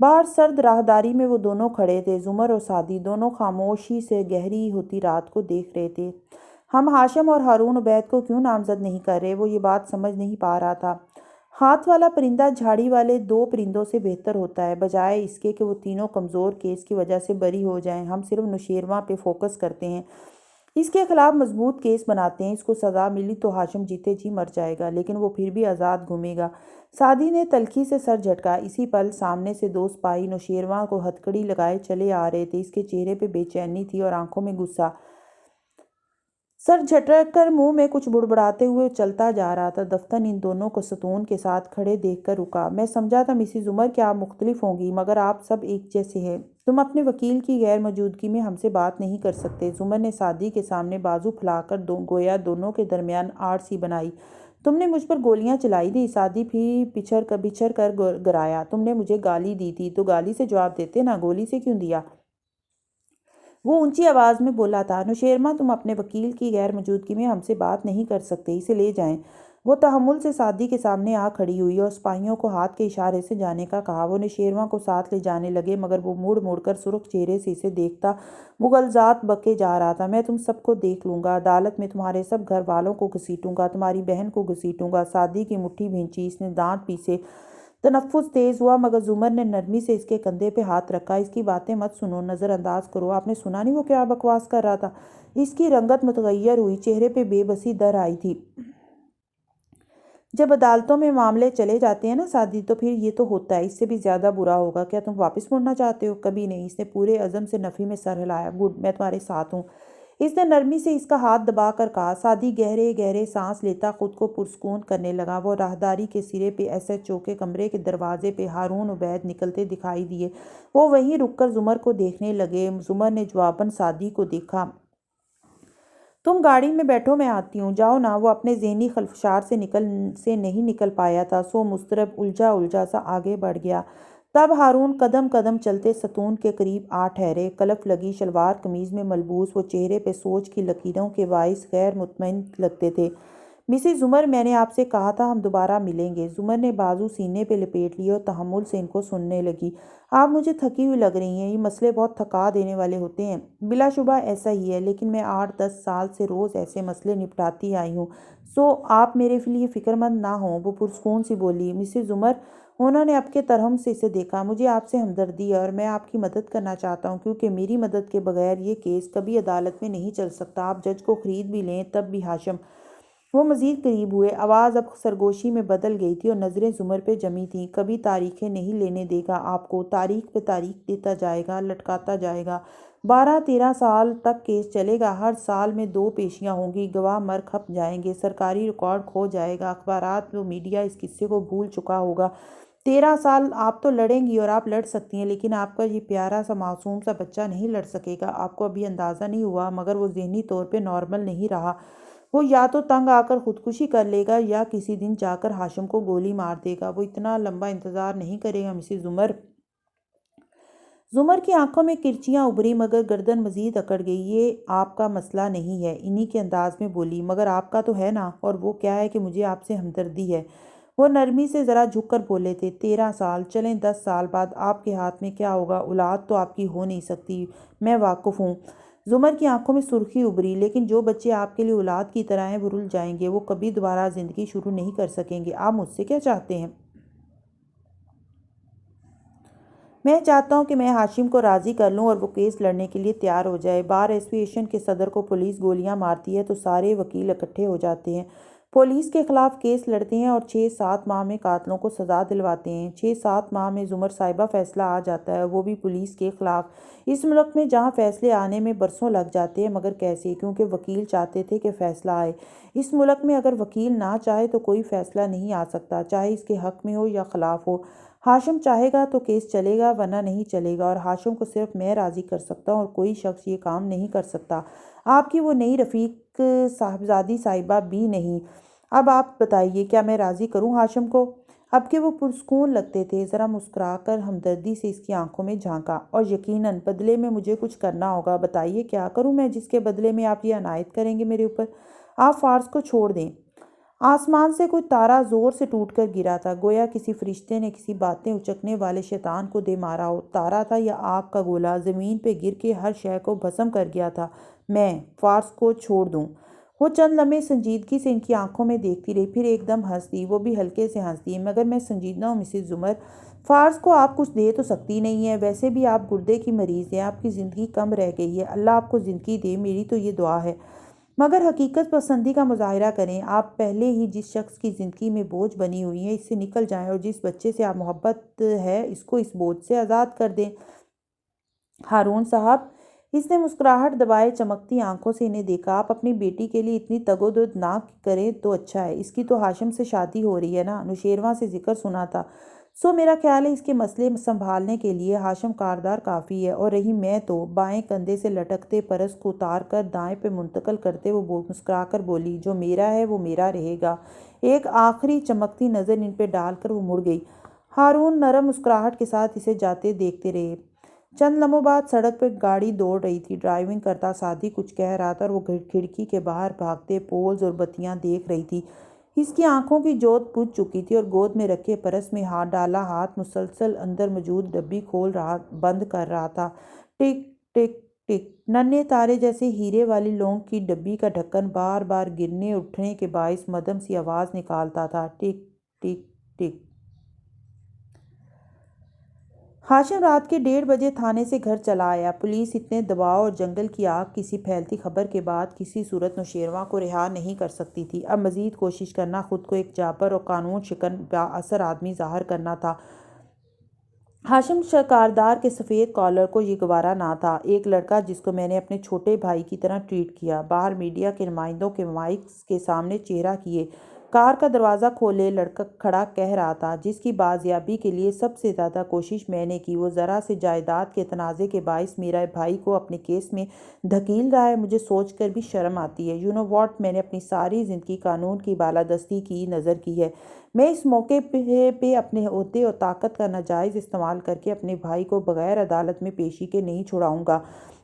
باہر سرد راہداری میں وہ دونوں کھڑے تھے، زمر اور سعدی، دونوں خاموشی سے گہری ہوتی رات کو دیکھ رہے تھے۔ ہم ہاشم اور ہارون عبید کو کیوں نامزد نہیں کر رہے؟ وہ یہ بات سمجھ نہیں پا رہا تھا۔ ہاتھ والا پرندہ جھاڑی والے 2 پرندوں سے بہتر ہوتا ہے، بجائے اس کے کہ وہ تینوں کمزور کیس کی وجہ سے بری ہو جائیں۔ ہم صرف نوشیروان پہ فوکس کرتے ہیں، اس کے خلاف مضبوط کیس بناتے ہیں۔ اس کو سزا ملی تو ہاشم جیتے جی مر جائے گا، لیکن وہ پھر بھی آزاد گھومے گا۔ سعدی نے تلخی سے سر جھٹکا۔ اسی پل سامنے سے 2 سپاہی نوشیروان کو ہتھکڑی لگائے چلے آ رہے تھے۔ اس کے چہرے پہ بے چینی تھی اور آنکھوں میں غصہ۔ سر جھٹک کر منہ میں کچھ بڑبڑاتے ہوئے چلتا جا رہا تھا۔ دفتر ان دونوں کو ستون کے ساتھ کھڑے دیکھ کر رکا۔ میں سمجھا تھا مسز عمر کہ آپ مختلف ہوں گی، مگر آپ سب ایک جیسے ہیں۔ تم اپنے وکیل کی غیر موجودگی میں ہم سے بات نہیں کر سکتے۔ زمر نے سعدی کے سامنے بازو پھیلا کر گویا دونوں کے درمیان آڑ سی بنائی۔ تم نے مجھ پر گولیاں چلائی تھی۔ سعدی بھی بچھڑ کر گرایا۔ تم نے مجھے گالی دی تھی تو گالی سے جواب دیتے نا، گولی سے کیوں دیا؟ وہ اونچی آواز میں بولا تھا۔ نوشیرما، تم اپنے وکیل کی غیر موجودگی میں ہم سے بات نہیں کر سکتے، اسے لے جائیں۔ وہ تحمل سے سعدی کے سامنے آ کھڑی ہوئی اور سپاہیوں کو ہاتھ کے اشارے سے جانے کا کہا۔ وہ نوشیرما کو ساتھ لے جانے لگے، مگر وہ مڑ مڑ کر سرخ چہرے سے اسے دیکھتا مغلظات بکے جا رہا تھا۔ میں تم سب کو دیکھ لوں گا، عدالت میں تمہارے سب گھر والوں کو گھسیٹوں گا، تمہاری بہن کو گھسیٹوں گا۔ سعدی کی مٹھی بھینچی، اس نے دانت پیسے، تنفس تیز ہوا، مگر زمر نے نرمی سے اس کے کندھے پہ ہاتھ رکھا۔ اس کی باتیں مت سنو، نظر انداز کرو۔ آپ نے سنا نہیں وہ کیا بکواس کر رہا تھا؟ اس کی رنگت متغیر ہوئی، چہرے پہ بے بسی در آئی تھی۔ جب عدالتوں میں معاملے چلے جاتے ہیں نا سعدی، تو پھر یہ تو ہوتا ہے، اس سے بھی زیادہ برا ہوگا۔ کیا تم واپس مڑنا چاہتے ہو؟ کبھی نہیں۔ اس نے پورے عزم سے نفی میں سر ہلایا۔ گڈ، میں تمہارے ساتھ ہوں۔ اس نے نرمی سے اس کا ہاتھ دبا کر کہا۔ سعدی گہرے گہرے سانس لیتا خود کو پرسکون کرنے لگا۔ وہ راہداری کے سرے پہ ایس ایچ او کے کمرے کے دروازے پہ ہارون عبید نکلتے دکھائی دیے۔ وہ وہیں رک کر زمر کو دیکھنے لگے۔ زمر نے جواباً سعدی کو دیکھا۔ تم گاڑی میں بیٹھو، میں آتی ہوں۔ جاؤ نا۔ وہ اپنے ذہنی خلفشار سے نہیں نکل پایا تھا، سو مضطرب الجھا سا آگے بڑھ گیا۔ تب ہارون قدم قدم چلتے ستون کے قریب آ ٹھہرے۔ کلف لگی شلوار قمیض میں ملبوس وہ چہرے پہ سوچ کی لکیروں کے باعث غیر مطمئن لگتے تھے۔ مسز عمر، میں نے آپ سے کہا تھا ہم دوبارہ ملیں گے۔ زمر نے بازو سینے پہ لپیٹ لیے اور تحمل سے ان کو سننے لگی۔ آپ مجھے تھکی ہوئی لگ رہی ہیں، یہ مسئلے بہت تھکا دینے والے ہوتے ہیں۔ بلا شبہ ایسا ہی ہے، لیکن میں 8-10 سال سے روز ایسے مسئلے نپٹاتی آئی ہوں، سو آپ میرے لیے فکر مند نہ ہوں۔ وہ پرسکون سی بولی۔ مسز عمر، انہوں نے اب کے ترہم سے اسے دیکھا، مجھے آپ سے ہمدردی ہے اور میں آپ کی مدد کرنا چاہتا ہوں، کیونکہ میری مدد کے بغیر یہ کیس کبھی عدالت میں نہیں چل سکتا۔ آپ جج کو خرید بھی لیں تب بھی۔ ہاشم، وہ مزید قریب ہوئے۔ آواز اب سرگوشی میں بدل گئی تھی اور نظریں زمر پہ جمی تھیں۔ کبھی تاریخیں نہیں لینے دے گا آپ کو، تاریخ پہ تاریخ دیتا جائے گا، لٹکاتا جائے گا۔ 12-13 سال تک کیس چلے گا، ہر سال میں 2 پیشیاں ہوں گی، گواہ مر کھپ جائیں گے، سرکاری ریکارڈ کھو جائے گا، اخبارات و میڈیا اس قصے کو بھول چکا ہوگا۔ 13 سال آپ تو لڑیں گی اور آپ لڑ سکتی ہیں، لیکن آپ کا یہ پیارا سا معصوم سا بچہ نہیں لڑ سکے گا۔ آپ کو ابھی اندازہ نہیں ہوا، مگر وہ ذہنی طور پہ نارمل نہیں رہا۔ وہ یا تو تنگ آ کر خودکشی کر لے گا یا کسی دن جا کر ہاشم کو گولی مار دے گا۔ وہ اتنا لمبا انتظار نہیں کرے گا مسز عمر۔ زمر کی آنکھوں میں کرچیاں ابھری، مگر گردن مزید اکڑ گئی۔ یہ آپ کا مسئلہ نہیں ہے، انہی کے انداز میں بولی، مگر آپ کا تو ہے نا، اور وہ کیا ہے کہ مجھے آپ سے ہمدردی ہے۔ وہ نرمی سے ذرا جھک کر بولے تھے۔ 13 سال چلیں، 10 سال بعد آپ کے ہاتھ میں کیا ہوگا؟ اولاد تو آپ کی ہو نہیں سکتی، میں واقف ہوں۔ زمر کی آنکھوں میں سرخی ابھری۔ لیکن جو بچے آپ کے لیے اولاد کی طرح ہیں وہ رل جائیں گے، وہ کبھی دوبارہ زندگی شروع نہیں کر سکیں گے۔ آپ مجھ سے کیا چاہتے ہیں؟ میں چاہتا ہوں کہ میں ہاشم کو راضی کر لوں اور وہ کیس لڑنے کے لیے تیار ہو جائے۔ بار ایسوسی ایشن کے صدر کو پولیس گولیاں مارتی ہے تو سارے وکیل اکٹھے ہو جاتے ہیں، پولیس کے خلاف کیس لڑتے ہیں اور 6-7 ماہ میں قاتلوں کو سزا دلواتے ہیں۔ 6-7 ماہ میں زمر صاحبہ فیصلہ آ جاتا ہے، وہ بھی پولیس کے خلاف۔ اس ملک میں جہاں فیصلے آنے میں برسوں لگ جاتے ہیں، مگر کیسے؟ کیونکہ وکیل چاہتے تھے کہ فیصلہ آئے۔ اس ملک میں اگر وکیل نہ چاہے تو کوئی فیصلہ نہیں آ سکتا، چاہے اس کے حق میں ہو یا خلاف ہو۔ ہاشم چاہے گا تو کیس چلے گا، ورنہ نہیں چلے گا، اور ہاشم کو صرف میں راضی کر سکتا ہوں اور کوئی شخص یہ کام نہیں کر سکتا۔ آپ کی وہ نئی رفیق صاحبزادی صاحبہ بھی نہیں۔ اب آپ بتائیے، کیا میں راضی کروں ہاشم کو؟ اب کہ وہ پرسکون لگتے تھے، ذرا مسکرا کر ہمدردی سے اس کی آنکھوں میں جھانکا۔ اور یقیناً بدلے میں مجھے کچھ کرنا ہوگا۔ بتائیے کیا کروں میں، جس کے بدلے میں آپ یہ عنایت کریں گے میرے اوپر؟ آپ فارس کو چھوڑ دیں۔ آسمان سے کوئی تارا زور سے ٹوٹ کر گرا تھا، گویا کسی فرشتے نے کسی باتیں اچکنے والے شیطان کو دے مارا ہو۔ تارا تھا یا آگ کا گولا، زمین پہ گر کے ہر شے کو بھسم کر گیا تھا۔ میں فارس کو چھوڑ دوں؟ وہ چند لمحے سنجیدگی سے ان کی آنکھوں میں دیکھتی رہی، پھر ایک دم ہنس دی۔ وہ بھی ہلکے سے ہنس دی۔ مگر میں سنجیدہ ہوں مسز عمر، فارس کو آپ کچھ دے تو سکتی نہیں ہیں، ویسے بھی آپ گردے کی مریض ہیں، آپ کی زندگی کم رہ گئی ہے، اللہ آپ کو زندگی دے، میری تو یہ دعا ہے۔ مگر حقیقت پسندی کا مظاہرہ کریں، آپ پہلے ہی جس شخص کی زندگی میں بوجھ بنی ہوئی ہیں اس سے نکل جائیں، اور جس بچے سے آپ محبت ہے اس کو اس بوجھ سے آزاد کر دیں۔ ہارون صاحب، اس نے مسکراہٹ دبائے چمکتی آنکھوں سے انہیں دیکھا۔ آپ اپنی بیٹی کے لیے اتنی تگودود نہ کریں تو اچھا ہے۔ اس کی تو ہاشم سے شادی ہو رہی ہے نا، نوشیروان سے ذکر سنا تھا۔ میرا خیال ہے اس کے مسئلے سنبھالنے کے لیے ہاشم کاردار کافی ہے۔ اور رہی میں تو، بائیں کندھے سے لٹکتے پرس کو اتار کر دائیں پہ منتقل کرتے وہ مسکرا کر بولی، جو میرا ہے وہ میرا رہے گا۔ ایک آخری چمکتی نظر ان پہ ڈال کر وہ مڑ گئی۔ ہارون نرم مسکراہٹ کے ساتھ اسے جاتے دیکھتے رہے۔ چند لمحوں بعد سڑک پہ گاڑی دوڑ رہی تھی۔ ڈرائیونگ کرتا سعدی کچھ کہہ رہا تھا اور وہ کھڑکی کے باہر بھاگتے پولز اور بتیاں دیکھ رہی تھی۔ اس کی آنکھوں کی جوت بجھ چکی تھی اور گود میں رکھے پرس میں ہاتھ ڈالا ہاتھ مسلسل اندر موجود ڈبی کھول رہا بند کر رہا تھا۔ ٹک ٹک ٹک، ننھے تارے جیسے ہیرے والی لونگ کی ڈبی کا ڈھکن بار بار گرنے اٹھنے کے باعث مدھم سی آواز نکالتا تھا۔ ٹک ٹک ٹک۔ ہاشم رات کے 1:30 بجے تھانے سے گھر چلا آیا۔ پولیس اتنے دباؤ اور جنگل کی آگ کسی پھیلتی خبر کے بعد کسی صورت نوشیروان کو رہا نہیں کر سکتی تھی۔ اب مزید کوشش کرنا خود کو ایک جابر اور قانون شکن بااثر آدمی ظاہر کرنا تھا۔ ہاشم کاردار کے سفید کالر کو یہ گوارا نہ تھا۔ ایک لڑکا جس کو میں نے اپنے چھوٹے بھائی کی طرح ٹریٹ کیا، باہر میڈیا کے نمائندوں کے مائکس کے سامنے چہرہ کیے کار کا دروازہ کھولے لڑکا کھڑا کہہ رہا تھا، جس کی بازیابی کے لیے سب سے زیادہ کوشش میں نے کی، وہ ذرا سے جائیداد کے تنازع کے باعث میرے بھائی کو اپنے کیس میں دھکیل رہا ہے۔ مجھے سوچ کر بھی شرم آتی ہے۔ یو نو واٹ، میں نے اپنی ساری زندگی قانون کی بالادستی کی نظر کی ہے۔ میں اس موقع پہ اپنے عہدے اور طاقت کا ناجائز استعمال کر کے اپنے بھائی کو بغیر عدالت میں پیشی کے نہیں چھڑاؤں گا۔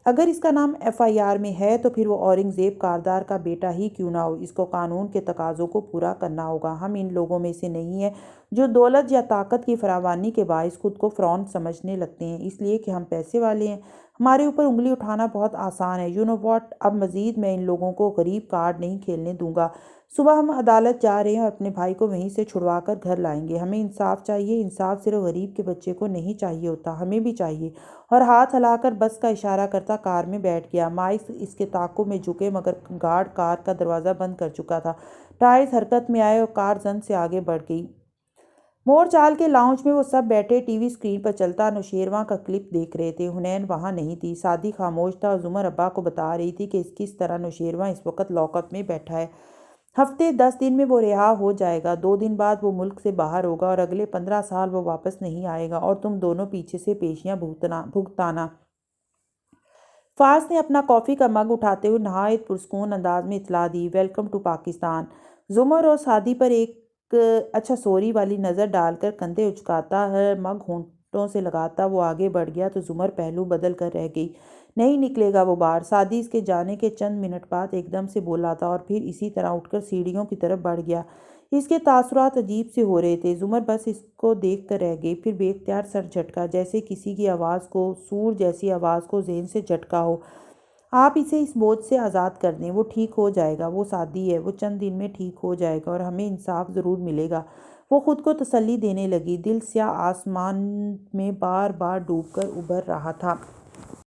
اگر اس کا نام FIR میں ہے تو پھر وہ اورنگزیب کاردار کا بیٹا ہی کیوں نہ ہو۔ اس کو قانون کے تقاضوں کو پورا کرنا ہوگا۔ ہم ان لوگوں میں سے نہیں ہیں جو دولت یا طاقت کی فراوانی کے باعث خود کو فرعون سمجھنے لگتے ہیں اس لیے کہ ہم پیسے والے ہیں۔ ہمارے اوپر انگلی اٹھانا بہت آسان ہے۔ یو نو واٹ، اب مزید میں ان لوگوں کو غریب کارڈ نہیں کھیلنے دوں گا۔ صبح ہم عدالت جا رہے ہیں اور اپنے بھائی کو وہیں سے چھڑوا کر گھر لائیں گے۔ ہمیں انصاف چاہیے۔ انصاف صرف غریب کے بچے کو نہیں چاہیے ہوتا، ہمیں بھی چاہیے۔ اور ہاتھ ہلا کر بس کا اشارہ کرتا کار میں بیٹھ گیا۔ مائک اس کے تعاقب میں جھکے مگر گارڈ کار کا دروازہ بند کر چکا تھا۔ ٹائرز حرکت میں آئے اور کار زن سے آگے بڑھ گئی۔ مور چال کے لاؤنج میں وہ سب بیٹھے ٹی وی اسکرین پر چلتا نوشیروان کا کلپ دیکھ رہے تھے۔ حنین وہاں نہیں تھی۔ سعدی خاموش تھا اور زمر ابا کو بتا رہی تھی کہ کس طرح نوشیروان اس وقت لاک اپ میں بیٹھا ہے۔ ہفتے 10 دن میں وہ رہا ہو جائے گا۔ 2 دن بعد وہ ملک سے باہر ہوگا اور اگلے 15 سال وہ واپس نہیں آئے گا اور تم دونوں پیچھے سے پیشیاں بھگتانا۔ فارس نے اپنا کافی کا مگ اٹھاتے ہوئے نہایت پرسکون انداز میں اطلاع دی، ویلکم ٹو پاکستان۔ زمر اور سعدی پر ایک اچھا سوری والی نظر ڈال کر کندھے اچکاتا مگ ہونٹوں سے لگاتا وہ آگے بڑھ گیا تو زمر پہلو بدل کر رہ گئی۔ نہیں نکلے گا وہ باہر۔ سعدی اس کے جانے کے چند منٹ بعد ایک دم سے بولا تھا اور پھر اسی طرح اٹھ کر سیڑھیوں کی طرف بڑھ گیا۔ اس کے تاثرات عجیب سے ہو رہے تھے۔ زمر بس اس کو دیکھ کر رہ گئی، پھر بے اختیار سر جھٹکا، جیسے کسی کی آواز کو، سور جیسی آواز کو ذہن سے جھٹکا ہو۔ آپ اسے اس بوجھ سے آزاد کر دیں، وہ ٹھیک ہو جائے گا، وہ سعدی ہے، وہ چند دن میں ٹھیک ہو جائے گا اور ہمیں انصاف ضرور ملے گا۔ وہ خود کو تسلی دینے لگی۔ دل سیاہ آسمان میں بار بار ڈوب کر ابھر رہا تھا۔